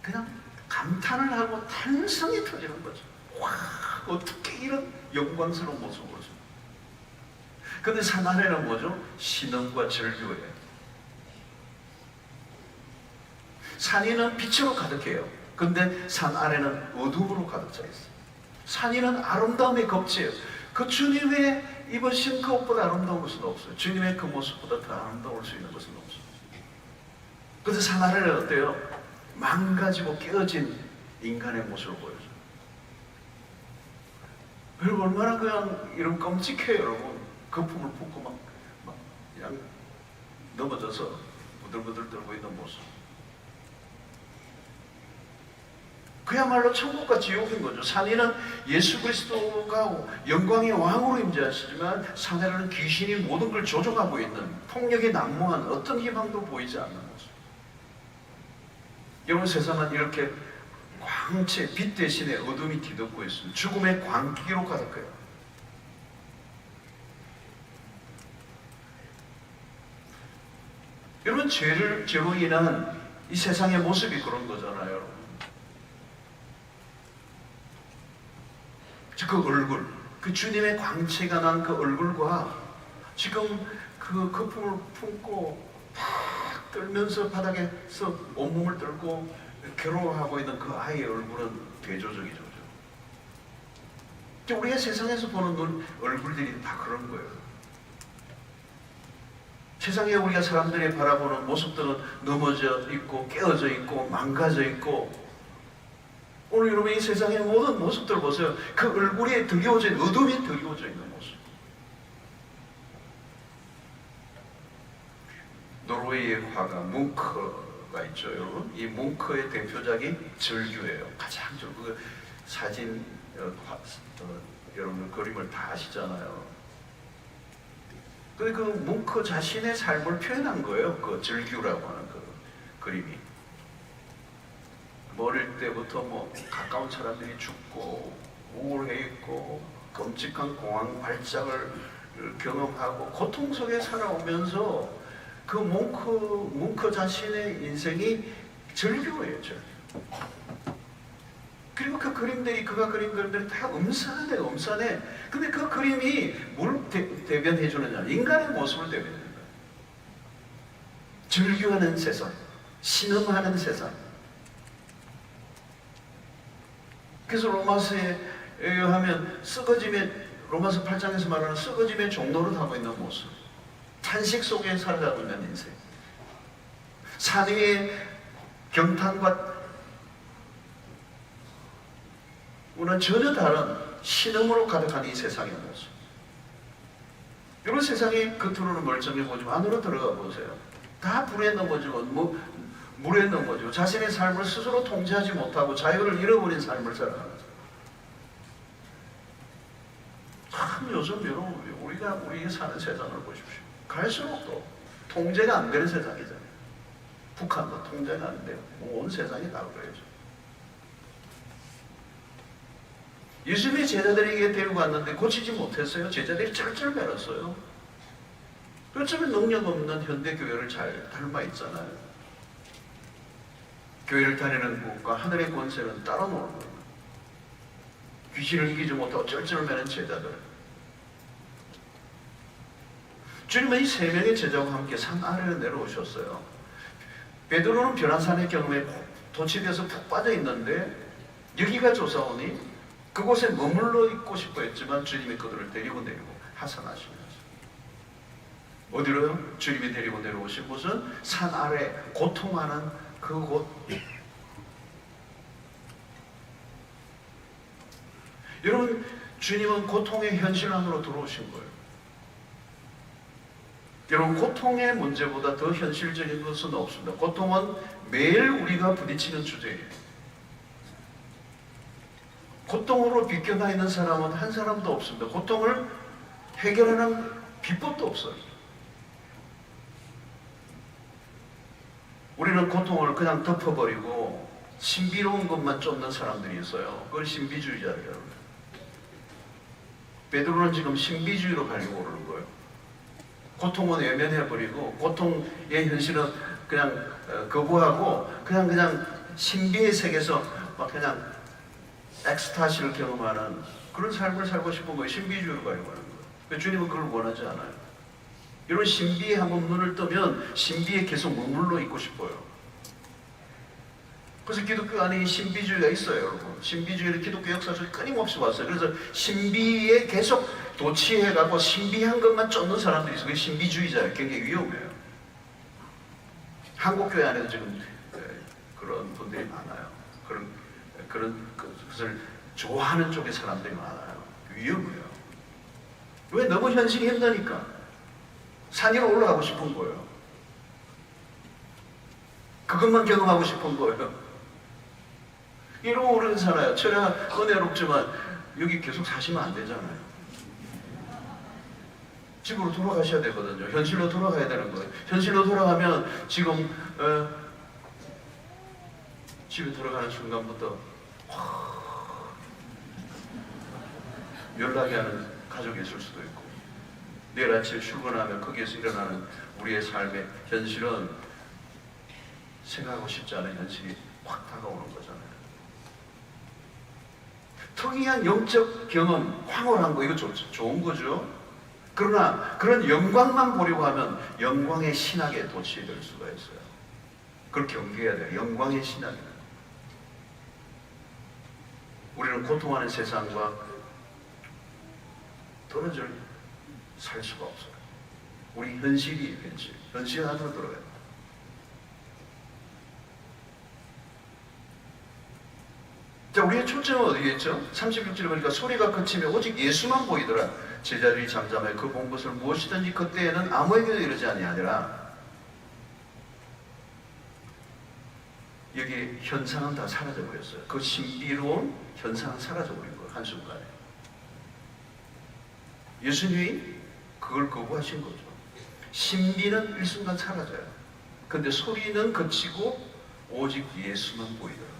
그냥 감탄을 하고 탄성이 터지는 거죠. 와, 어떻게 이런 영광스러운 모습을 보죠? 근데 산 아래는 뭐죠? 신음과 절규예요. 산 위는 빛으로 가득해요. 근데 산 아래는 어둠으로 가득 차 있어요. 산 위는 아름다움의 껍질이에요. 그 주님의 입으신 그 옷보다 아름다운 것은 없어요. 주님의 그 모습보다 더 아름다울 수 있는 것은 없어요. 그런데 산 아래는 어때요? 망가지고 깨어진 인간의 모습을 보여줘요. 여러분, 얼마나 그냥 이런 끔찍해요, 여러분. 거품을 붓고 막 그냥 넘어져서 부들부들 떨고 있는 모습. 그야말로 천국과 지옥인 거죠. 산 위는 예수 그리스도가 영광의 왕으로 임재하시지만 산 아래는 귀신이 모든 걸 조종하고 있는 폭력에 난무한 어떤 희망도 보이지 않는 모습. 여러분, 세상은 이렇게 광채, 빛 대신에 어둠이 뒤덮고 있습니다. 죽음의 광기로 가득해요. 여러분, 죄로 인한 이 세상의 모습이 그런 거잖아요, 여러분. 그 얼굴, 그 주님의 광채가 난 그 얼굴과 지금 그 거품을 품고 막 떨면서 바닥에서 온몸을 떨고 괴로워하고 있는 그 아이의 얼굴은 대조적이죠. 우리가 세상에서 보는 얼굴들이 다 그런 거예요. 세상에 우리가 사람들이 바라보는 모습들은 넘어져 있고 깨어져 있고 망가져 있고, 오늘 여러분 이 세상의 모든 모습들 보세요. 그 얼굴에 드리워진 어둠이 드리워져 있는 모습. 노르웨이의 화가 뭉크가 있죠, 여러분. 이 뭉크의 대표작이 절규예요. 가장 그 사진 여러분 그림을 다 아시잖아요. 근데 그 뭉크 자신의 삶을 표현한 거예요. 그 절규라고 하는 그 그림이. 어릴 때부터 뭐 가까운 사람들이 죽고 우울해 있고 끔찍한 공황 발작을 경험하고 고통 속에 살아오면서 그 뭉크 자신의 인생이 절규예요, 절규. 그리고 그 그림들이, 그가 그린 그림들이 다 음산해, 음산해. 근데 그 그림이 뭘 대변해 주느냐? 인간의 모습을 대변해 주는 거예요. 절규하는 세상, 신음하는 세상. 그래서 로마서에 의하면 썩어짐의, 로마서 8장에서 말하는 썩어짐의 종로를 하고 있는 모습, 탄식 속에 살아가고 있는 인생, 산 위의 경탄과 우리는 전혀 다른 신음으로 가득한 이 세상의 모습. 이런 세상이 겉으로는 멀쩡해 보지만 안으로 들어가 보세요. 다 불에 넘어지고 물에 넘어지고 자신의 삶을 스스로 통제하지 못하고 자유를 잃어버린 삶을 살아가는 거죠. 참 요즘 여러분 우리 사는 세상을 보십시오. 갈수록 또 통제가 안 되는 세상이잖아요. 북한도 통제가 안 돼요. 온 세상이 다 그래야죠. 예수님이 제자들에게 데리고 갔는데 고치지 못했어요. 제자들이 쩔쩔 매었어요. 어쩌면 능력 없는 현대교회를 잘 닮아 있잖아요. 교회를 다니는 곳과 하늘의 권세는 따로 노는 거예요. 귀신을 이기지 못하고 쩔쩔 매는 제자들. 주님은 이 세 명의 제자와 함께 산 아래로 내려오셨어요. 베드로는 변화산의 경험에 도취되어서 푹 빠져 있는데 여기가 조사오니 그곳에 머물러 있고 싶어 했지만 주님이 그들을 데리고 내리고 하산하시면서 어디로요? 주님이 데리고 내려오신 곳은 산 아래 고통하는 그곳. 여러분, 주님은 고통의 현실 안으로 들어오신 거예요. 여러분, 고통의 문제보다 더 현실적인 것은 없습니다. 고통은 매일 우리가 부딪히는 주제예요. 고통으로 비껴나 있는 사람은 한 사람도 없습니다. 고통을 해결하는 비법도 없어요. 우리는 고통을 그냥 덮어버리고 신비로운 것만 쫓는 사람들이 있어요. 그걸 신비주의자들이라고 해요. 베드로는 지금 신비주의로 가려고 그러는 거예요. 고통은 외면해버리고 고통의 현실은 그냥 거부하고 그냥 신비의 세계에서 막 그냥 엑스타시를 경험하는 그런 삶을 살고 싶은 거예요. 신비주의로 가려고 하는 거예요. 주님은 그걸 원하지 않아요. 이런 신비에 한번 눈을 뜨면 신비에 계속 머물러 있고 싶어요. 그래서 기독교 안에 신비주의가 있어요, 여러분. 신비주의를 기독교 역사 속에 끊임없이 왔어요. 그래서 신비에 계속 도취해가고 신비한 것만 쫓는 사람들이 있어요. 그게 신비주의자예요. 굉장히 위험해요. 한국교회 안에도 지금 그런 분들이 많아요. 그런 것을 좋아하는 쪽의 사람들이 많아요. 위험해요. 왜? 너무 현실이 힘드니까. 산 위로 올라가고 싶은 거예요. 그것만 경험하고 싶은 거예요. 이러고 그러잖아요. 철학 은혜롭지만 여기 계속 사시면 안 되잖아요. 집으로 돌아가셔야 되거든요. 현실로 돌아가야 되는 거예요. 현실로 돌아가면 지금 집에 돌아가는 순간부터 연락이 하는 가족이 있을 수도 있고 내일 아침에 출근하면 거기에서 일어나는 우리의 삶의 현실은 생각하고 싶지 않은 현실이 확 다가오는 거잖아요. 특이한 영적 경험, 황홀한 거 이거 좋은 거죠. 그러나 그런 영광만 보려고 하면 영광의 신학에 도취될 수가 있어요. 그걸 경계해야 돼요. 영광의 신학이다. 우리는 고통하는 세상과 떨어져 살 수가 없어요. 우리 현실이 현실 안으로 들어가야 돼요. 자, 우리의 초점은 어디에 있죠? 36절에 보니까 소리가 그치며 오직 예수만 보이더라. 제자들이 잠잠하여 그 본 것을 무엇이든지 그때에는 아무에게도 이르지 아니하니라. 여기 현상은 다 사라져버렸어요. 그 신비로운 현상은 사라져버린 거예요. 한순간에. 예수님이 그걸 거부하신 거죠. 신비는 일순간 사라져요. 근데 소리는 그치고 오직 예수만 보이더라.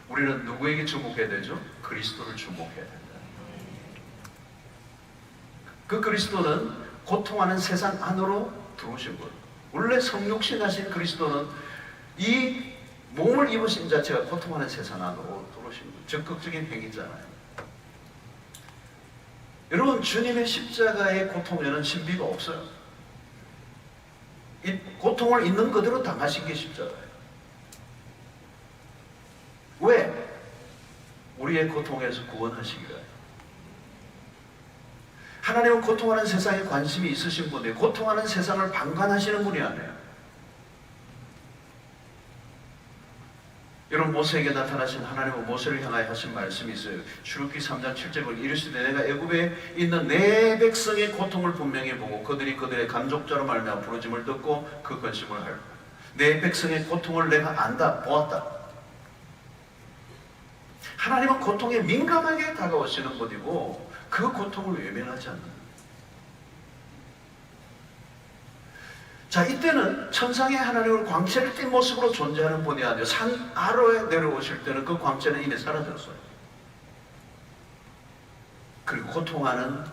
우리는 누구에게 주목해야 되죠? 그리스도를 주목해야 된다. 그 그리스도는 고통하는 세상 안으로 들어오신 분. 원래 성육신하신 그리스도는 이 몸을 입으신 자체가 고통하는 세상 안으로 들어오신 적극적인 행위잖아요. 여러분, 주님의 십자가의 고통에는 신비가 없어요. 이 고통을 있는 그대로 당하신 게 십자가예요. 왜? 우리의 고통에서 구원하시기 위하여. 하나님은 고통하는 세상에 관심이 있으신 분이에요. 고통하는 세상을 방관하시는 분이 아니에요. 여러분, 모세에게 나타나신 하나님은 모세를 향하여 하신 말씀이 있어요. 출애굽기 3장 7절을 이르시되 내가 애굽에 있는 내 백성의 고통을 분명히 보고 그들이 그들의 감족자로 말미암아 부르짐을 듣고 그 근심을 하여 내 백성의 고통을 내가 안다, 보았다. 하나님은 고통에 민감하게 다가오시는 분이고 그 고통을 외면하지 않는. 자, 이때는 천상의 하나님을 광채를 띤 모습으로 존재하는 분이 아니라 산 아래에 내려오실 때는 그 광채는 이미 사라졌어요. 그리고 고통하는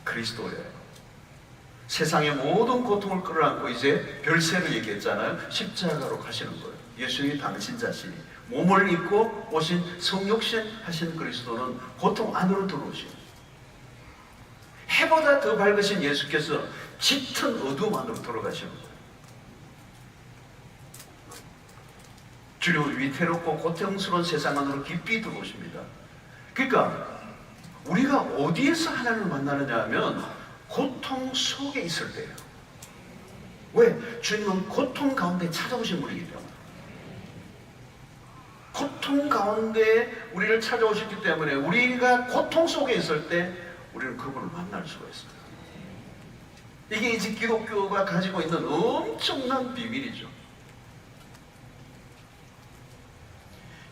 그리스도예요. 세상의 모든 고통을 끌어안고 이제 별세를 얘기했잖아요. 십자가로 가시는 거예요. 예수님이 당신 자신이 몸을 입고 오신 성육신 하신 그리스도는 고통 안으로 들어오시고 해보다 더 밝으신 예수께서 짙은 어두움 안으로 들어가시는 거예요. 주님은 위태롭고 고통스러운 세상 안으로 깊이 들어오십니다. 그러니까 우리가 어디에서 하나님을 만나느냐 하면 고통 속에 있을 때예요. 왜? 주님은 고통 가운데 찾아오신 분이기 때문에. 고통 가운데 우리를 찾아오셨기 때문에 우리가 고통 속에 있을 때 우리는 그분을 만날 수가 있어요. 이게 이제 기독교가 가지고 있는 엄청난 비밀이죠.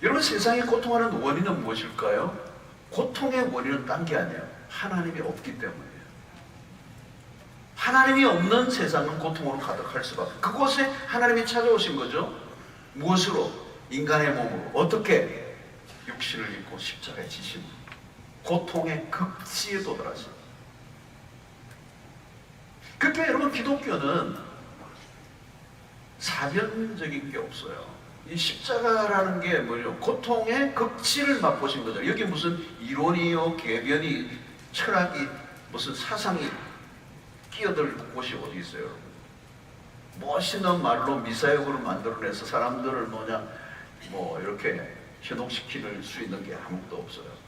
여러분, 세상에 고통하는 원인은 무엇일까요? 고통의 원인은 딴 게 아니에요. 하나님이 없기 때문이에요. 하나님이 없는 세상은 고통으로 가득할 수밖에. 그곳에 하나님이 찾아오신 거죠. 무엇으로? 인간의 몸으로. 어떻게? 육신을 입고 십자가에 지심으로. 고통의 극치에 도달하신. 그러니까 여러분, 기독교는 사변적인 게 없어요. 이 십자가라는 게 뭐죠? 고통의 극치를 맛보신 거죠. 여기 무슨 이론이요, 개변이, 철학이, 무슨 사상이 끼어들 곳이 어디 있어요? 멋있는 말로 미사역으로 만들어내서 사람들을 이렇게 현혹시킬 수 있는 게 아무것도 없어요.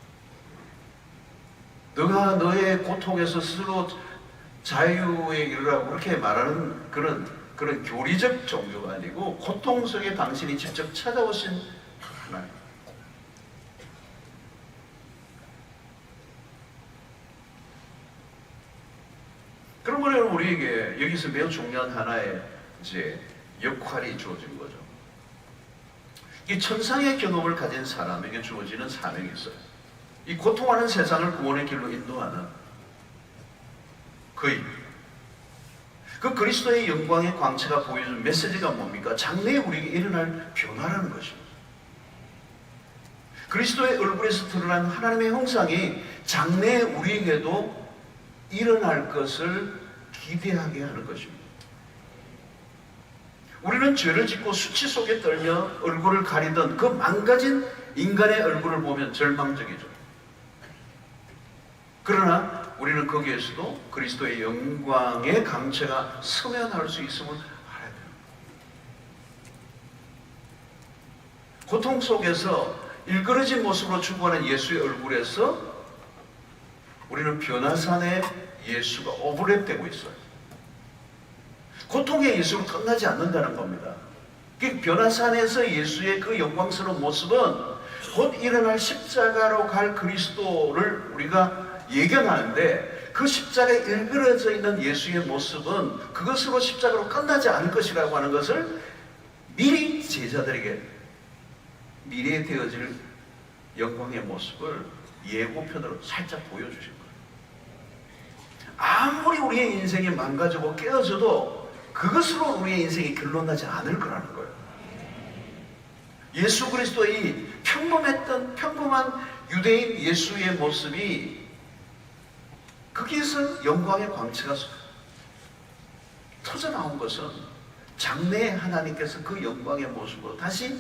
너가 너의 고통에서 스스로 자유에 이르라고 그렇게 말하는 그런 교리적 종교가 아니고 고통 속에 당신이 직접 찾아오신 하나님. 그러면 우리에게 여기서 매우 중요한 하나의 이제 역할이 주어진 거죠. 이 천상의 경험을 가진 사람에게 주어지는 사명이 있어요. 이 고통하는 세상을 구원의 길로 인도하는 그 그리스도의 영광의 광채가 보여준 메시지가 뭡니까? 장래에 우리에게 일어날 변화라는 것입니다. 그리스도의 얼굴에서 드러난 하나님의 형상이 장래에 우리에게도 일어날 것을 기대하게 하는 것입니다. 우리는 죄를 짓고 수치 속에 떨며 얼굴을 가리던 그 망가진 인간의 얼굴을 보면 절망적이죠. 그러나 우리는 거기에서도 그리스도의 영광의 강체가 서면할 수 있음을 알아야 돼요. 고통 속에서 일그러진 모습으로 추구하는 예수의 얼굴에서 우리는 변화산의 예수가 오버랩되고 있어요. 고통의 예수로 끝나지 않는다는 겁니다. 그 변화산에서 예수의 그 영광스러운 모습은 곧 일어날 십자가로 갈 그리스도를 우리가 예견하는데 그 십자가에 일그러져 있는 예수의 모습은 그것으로 십자가로 끝나지 않을 것이라고 하는 것을 미리 제자들에게 미래에 되어질 영광의 모습을 예고편으로 살짝 보여주신 거예요. 아무리 우리의 인생이 망가지고 깨어져도 그것으로 우리의 인생이 결론나지 않을 거라는 거예요. 예수 그리스도의 평범한 유대인 예수의 모습이 거기에서 영광의 광채가 터져나온 것은 장래에 하나님께서 그 영광의 모습으로 다시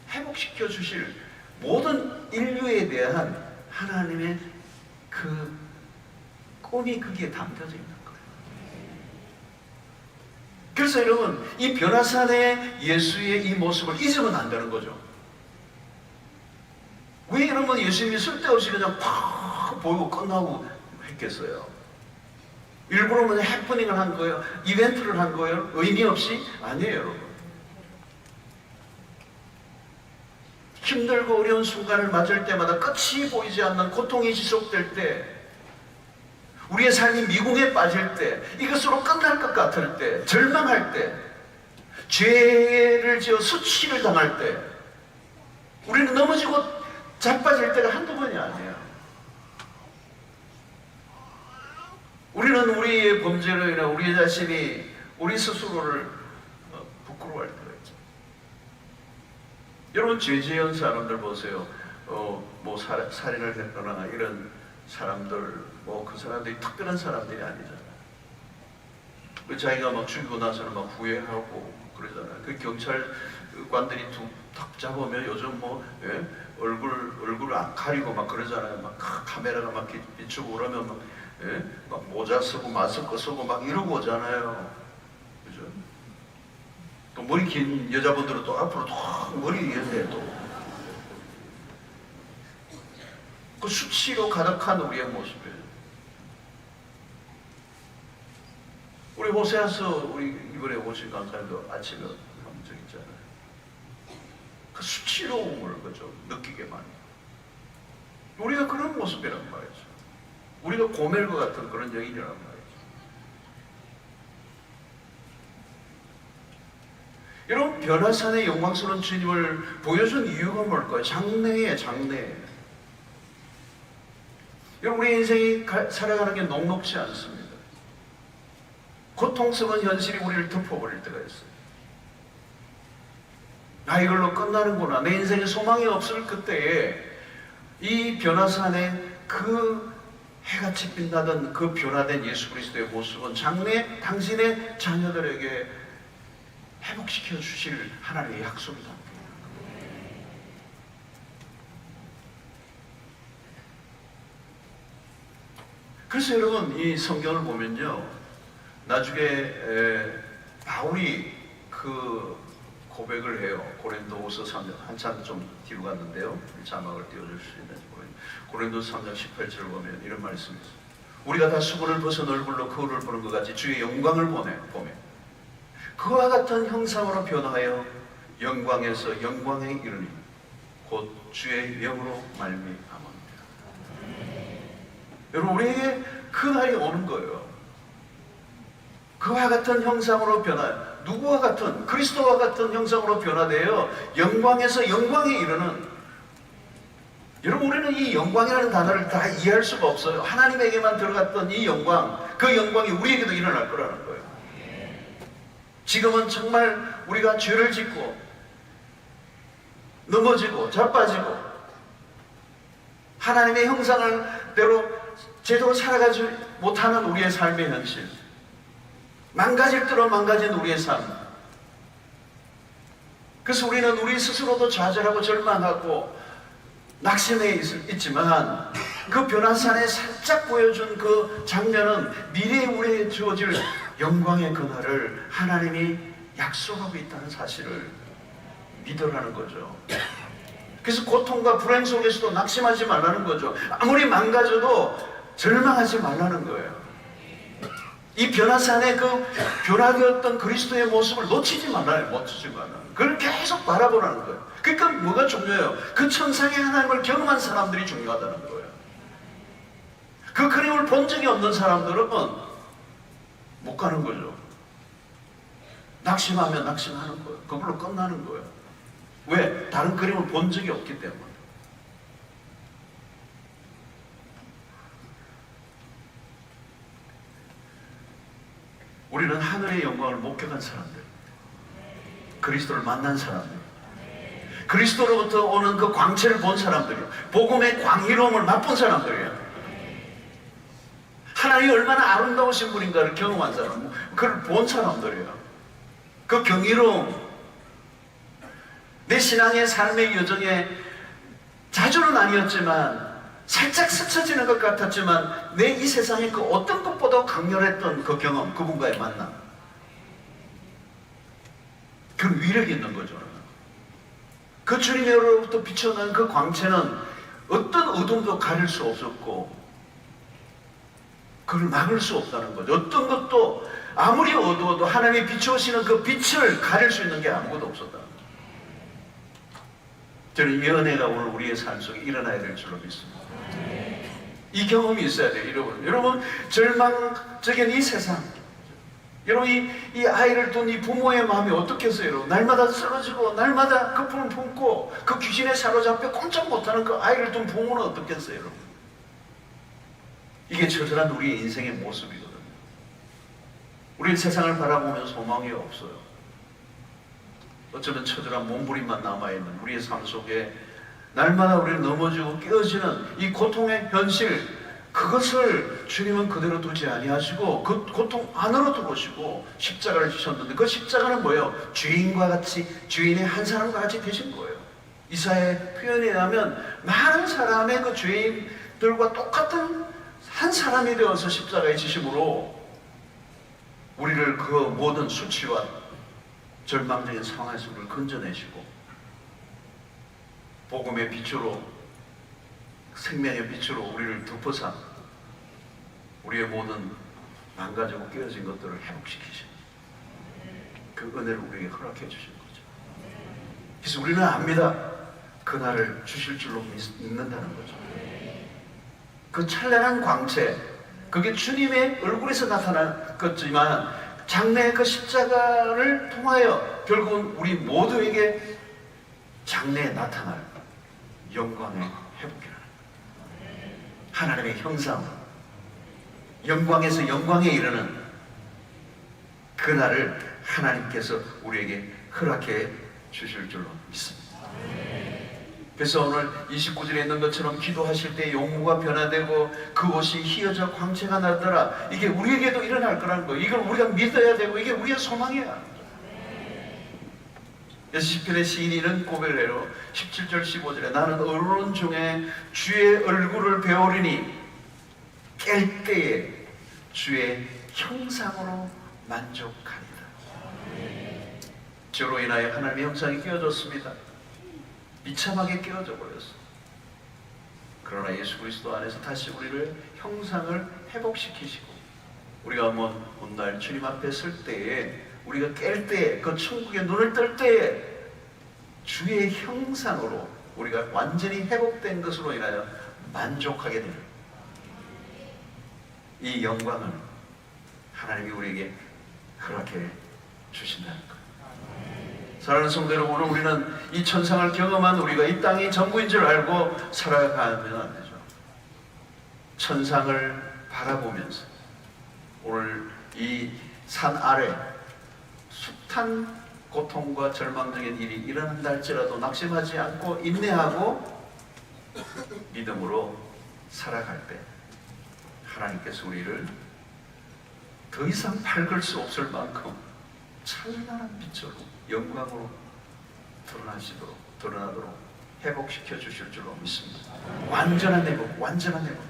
회복시켜 주실 모든 인류에 대한 하나님의 그 꿈이 거기에 담겨져 있는 거예요. 그래서 여러분, 이 변화산의 예수의 이 모습을 잊으면 안 되는 거죠. 왜 여러분 예수님이 쓸데없이 그냥 팍 보이고 끝나고 했겠어요? 일부러 그냥 해프닝을 한 거예요? 이벤트를 한 거예요? 의미 없이? 아니에요, 여러분. 힘들고 어려운 순간을 맞을 때마다 끝이 보이지 않는 고통이 지속될 때, 우리의 삶이 미궁에 빠질 때, 이것으로 끝날 것 같을 때, 절망할 때, 죄를 지어 수치를 당할 때, 우리는 넘어지고 자빠질 때가 한두 번이 아니에요. 우리는 우리의 범죄로 인해 우리 자신이 우리 스스로를 부끄러워할 때가 있죠. 여러분, 죄 지은 사람들 보세요. 뭐 살인을 했거나 이런 사람들, 뭐 그 사람들이 특별한 사람들이 아니잖아요. 자기가 막 죽이고 나서는 막 후회하고 그러잖아요. 그 경찰관들이 탁 잡으면 요즘 뭐 얼굴을 안 가리고 막 그러잖아요. 막 카메라가 막 비추고 그러면 막 모자 쓰고 마스크 쓰고 막 이러고 오잖아요. 그죠? 또 머리 긴 여자분들은 또 앞으로 또 머리 위에 또 그 수치로 가득한 우리의 모습이에요. 우리 호세아서 우리 이번에 오신 강사님도 아침에 한 적 있잖아요. 그 수치로움을 그죠 느끼게 많이. 우리가 그런 모습이란 말이죠. 우리가 고멜과 같은 그런 여인이란 말이죠. 여러분, 변화산의 영광스러운 주님을 보여준 이유가 뭘까요? 장래에. 여러분, 우리 인생이 살아가는 게 녹록지 않습니다. 고통스러운 현실이 우리를 덮어버릴 때가 있어요. 이걸로 끝나는구나. 내 인생에 소망이 없을 그때에 이 변화산에 그 해같이 빛나던 그 변화된 예수 그리스도의 모습은 장래 당신의 자녀들에게 회복시켜 주실 하나님의 약속이다. 그래서 여러분, 이 성경을 보면요, 나중에 바울이 그 고백을 해요. 고린도후서 3장, 한참 좀 뒤로 갔는데요, 자막을 띄워줄 수 있는지 모르겠는데, 고린도후서 3장 18절을 보면 이런 말씀이 있어요. 우리가 다 수건을 벗은 얼굴로 거울을 보는 것 같이 주의 영광을 보며 그와 같은 형상으로 변화하여 영광에서 영광에 이르니 곧 주의 영으로 말미암아. 여러분, 우리에게 그 날이 오는 거예요. 그와 같은 형상으로 누구와 같은, 그리스도와 같은 형상으로 변화되어 영광에서 영광에 이르는. 여러분, 우리는 이 영광이라는 단어를 다 이해할 수가 없어요. 하나님에게만 들어갔던 이 영광, 그 영광이 우리에게도 일어날 거라는 거예요. 지금은 정말 우리가 죄를 짓고 넘어지고 자빠지고 하나님의 형상대로 제대로 살아가지 못하는 우리의 삶의 현실, 망가질 대로 망가진 우리의 삶. 그래서 우리는 우리 스스로도 좌절하고 절망하고 낙심해 있지만, 그 변화산에 살짝 보여준 그 장면은 미래에 우리에게 주어질 영광의 그날을 하나님이 약속하고 있다는 사실을 믿으라는 거죠. 그래서 고통과 불행 속에서도 낙심하지 말라는 거죠. 아무리 망가져도 절망하지 말라는 거예요. 이 변화산의 그 변화되었던 그리스도의 모습을 놓치지 말라는 거예요. 그걸 계속 바라보라는 거예요. 그러니까 뭐가 중요해요? 그 천상의 하나님을 경험한 사람들이 중요하다는 거예요. 그 그림을 본 적이 없는 사람들은 못 가는 거죠. 낙심하면 낙심하는 거예요. 그걸로 끝나는 거예요. 왜? 다른 그림을 본 적이 없기 때문에. 우리는 하늘의 영광을 목격한 사람들, 그리스도를 만난 사람들, 그리스도로부터 오는 그 광채를 본 사람들이에요. 복음의 광희로움을 맛본 사람들이에요. 하나님이 얼마나 아름다우신 분인가를 경험한 사람, 그걸 본 사람들이에요. 그 경이로움, 내 신앙의 삶의 여정에 자주는 아니었지만 살짝 스쳐지는 것 같았지만 내 이 세상의 그 어떤 것보다 강렬했던 그 경험, 그분과의 만남, 그 위력이 있는 거죠. 그 주님으로부터 비춰난 그 광채는 어떤 어둠도 가릴 수 없었고 그걸 막을 수 없다는 거죠. 어떤 것도 아무리 어두워도 하나님이 비추시는 그 빛을 가릴 수 있는 게 아무것도 없었다는 거죠. 저는 이 은혜가 오늘 우리의 삶 속에 일어나야 될 줄로 믿습니다. 이 경험이 있어야 돼요. 여러분 절망적인 이 세상, 여러분 이 아이를 둔 이 부모의 마음이 어떻겠어요? 여러분 날마다 쓰러지고 날마다 거품을 품고 그 귀신에 사로잡혀 꼼짝 못하는 그 아이를 둔 부모는 어떻겠어요? 여러분 이게 처절한 우리의 인생의 모습이거든요. 우리는 세상을 바라보면 소망이 없어요. 어쩌면 처절한 몸부림만 남아있는 우리의 삶 속에 날마다 우리를 넘어지고 깨어지는 이 고통의 현실, 그것을 주님은 그대로 두지 아니하시고 그 고통 안으로 들어오시고 십자가를 지셨는데 그 십자가는 뭐예요? 주인과 같이, 주인의 한 사람과 같이 되신 거예요. 이사야의 표현에 의하면 많은 사람의 그 죄인들과 똑같은 한 사람이 되어서 십자가에 지심으로 우리를 그 모든 수치와 절망적인 상황에서 우리를 건져내시고 복음의 빛으로, 생명의 빛으로 우리를 덮어서 우리의 모든 망가지고 깨어진 것들을 회복시키신 그 은혜를 우리에게 허락해 주신 거죠. 그래서 우리는 압니다. 그날을 주실 줄로 믿는다는 거죠. 그 찬란한 광채, 그게 주님의 얼굴에서 나타난 것지만 장래의 그 십자가를 통하여 결국은 우리 모두에게 장래에 나타날 영광의 회복이라는 거예요. 하나님의 형상, 영광에서 영광에 이르는 그날을 하나님께서 우리에게 허락해 주실 줄로 믿습니다. 그래서 오늘 29절에 있는 것처럼 기도하실 때 용모가 변화되고 그 옷이 휘어져 광채가 나더라. 이게 우리에게도 일어날 거라는 거예요. 이걸 우리가 믿어야 되고 이게 우리의 소망이야. 그래서 시편의 시인이 이런 고백을 해요. 17절 15절에 나는 어두운 중에 주의 얼굴을 배우리니 깰 때에 주의 형상으로 만족하리라. 저로 인하여 하나님의 형상이 깨어졌습니다. 비참하게 깨어져 버렸어. 그러나 예수 그리스도 안에서 다시 우리를 형상을 회복시키시고 우리가 한번 훗날 주님 앞에 설 때에 우리가 깰 때에 그 천국의 눈을 뜰 때에 주의 형상으로 우리가 완전히 회복된 것으로 인하여 만족하게 되는 이 영광을 하나님이 우리에게 허락해 주신다는 것. 사랑하는 성도 여러분, 오늘 우리는 이 천상을 경험한 우리가 이 땅이 전부인 줄 알고 살아가면 안 되죠. 천상을 바라보면서 오늘 이 산 아래 숱한 고통과 절망적인 일이 일어난다 할지라도 낙심하지 않고 인내하고 믿음으로 살아갈 때 하나님께서 우리를 더 이상 밝을 수 없을 만큼 찬란한 빛으로 영광으로 드러나도록 회복시켜 주실 줄로 믿습니다. 완전한 회복, 완전한 회복.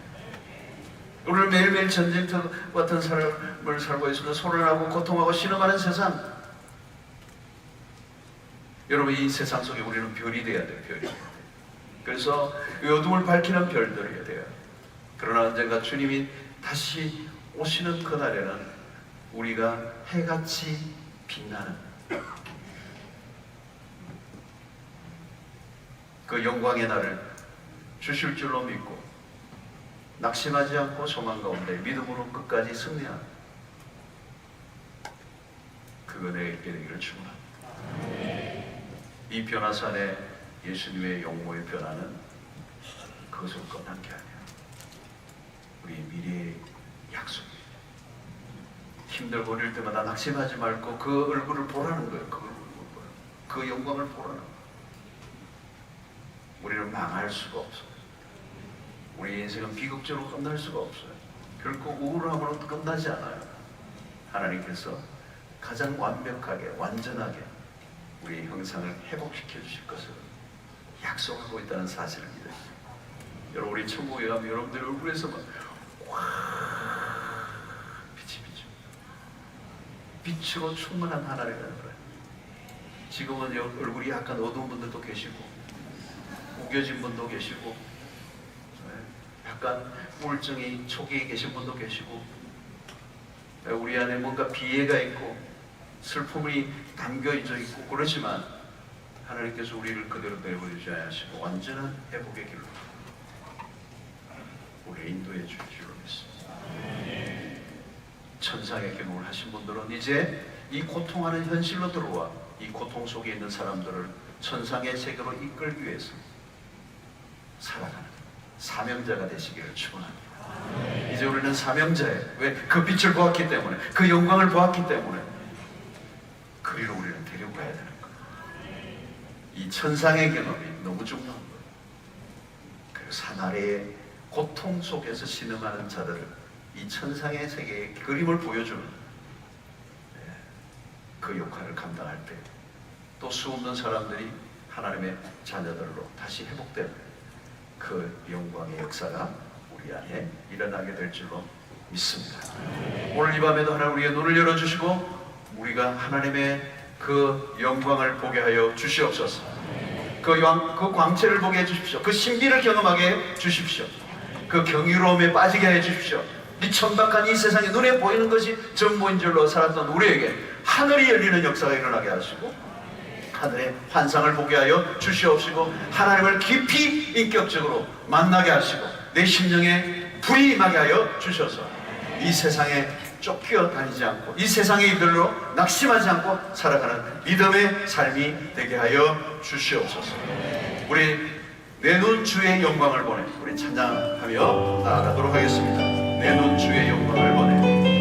오늘 매일매일 전쟁터 같은 삶을 살고 있습니다. 소란하고 고통하고 신음하는 세상. 여러분 이 세상 속에 우리는 별이 돼야 돼요. 별이. 그래서 이 어둠을 밝히는 별들이 돼요. 그러나 언젠가 주님이 다시 오시는 그날에는 우리가 해같이 빛나는 그 영광의 날을 주실 줄로 믿고 낙심하지 않고 소망 가운데 믿음으로 끝까지 승리하는 그 은혜의 있게 되기를 축원합니다. 이 변화산에 예수님의 용모의 변화는 그것을 끝난 게 아니라 우리의 미래의 약속이에요. 힘들고 어릴 때마다 낙심하지 말고 그 얼굴을 보라는 거예요. 그 얼굴을 보라는 거예요. 그 영광을 보라는 거예요. 우리는 망할 수가 없어요. 우리 인생은 비극적으로 끝날 수가 없어요. 결코 우울함으로 끝나지 않아요. 하나님께서 가장 완벽하게 완전하게 우리의 형상을 회복시켜 주실 것을 약속하고 있다는 사실을 믿어요. 여러분, 우리 천국에 가면 여러분들 얼굴에서 막 빛이 비죠. 빛으로 충만한 하나님을 알아요. 지금은 얼굴이 약간 어두운 분들도 계시고 우겨진 분도 계시고 약간 우울증이 초기에 계신 분도 계시고 우리 안에 뭔가 비애가 있고 슬픔이 담겨져 있고 그러지만 하나님께서 우리를 그대로 내버리지 않으시고 완전한 회복의 길로 우리를 인도해 주실 줄 믿습니다. 천상의 경험을 하신 분들은 이제 이 고통하는 현실로 들어와 이 고통 속에 있는 사람들을 천상의 세계로 이끌기 위해서 살아가는 사명자가 되시기를 축원합니다. 이제 우리는 사명자예요. 왜? 그 빛을 보았기 때문에, 그 영광을 보았기 때문에 그리로 우리는 데리고 가야 되는 거예요. 이 천상의 경험이 너무 중요한 거예요. 그리고 사나리의 고통 속에서 신음하는 자들을 이 천상의 세계의 그림을 보여주는 그 역할을 감당할 때 또 수없는 사람들이 하나님의 자녀들로 다시 회복되는 그 영광의 역사가 우리 안에 일어나게 될 줄로 믿습니다. 오늘 이 밤에도 하나님 우리의 눈을 열어주시고 우리가 하나님의 그 영광을 보게 하여 주시옵소서. 그 광채를 보게 해주십시오. 그 신비를 경험하게 해주십시오. 그 경이로움에 빠지게 해주십시오. 이 천박한 이 세상에 눈에 보이는 것이 전부인 줄로 살았던 우리에게 하늘이 열리는 역사가 일어나게 하시고 하늘의 환상을 보게 하여 주시옵시고 하나님을 깊이 인격적으로 만나게 하시고 내 심령에 불이 임하게 하여 주셔서 이 세상에 쫓겨 다니지 않고 이 세상의 일들로 낙심하지 않고 살아가는 믿음의 삶이 되게 하여 주시옵소서. 우리 내 눈 주의 영광을 보내 우리 찬양하며 나아가도록 하겠습니다. 내 눈 주의 영광을 보내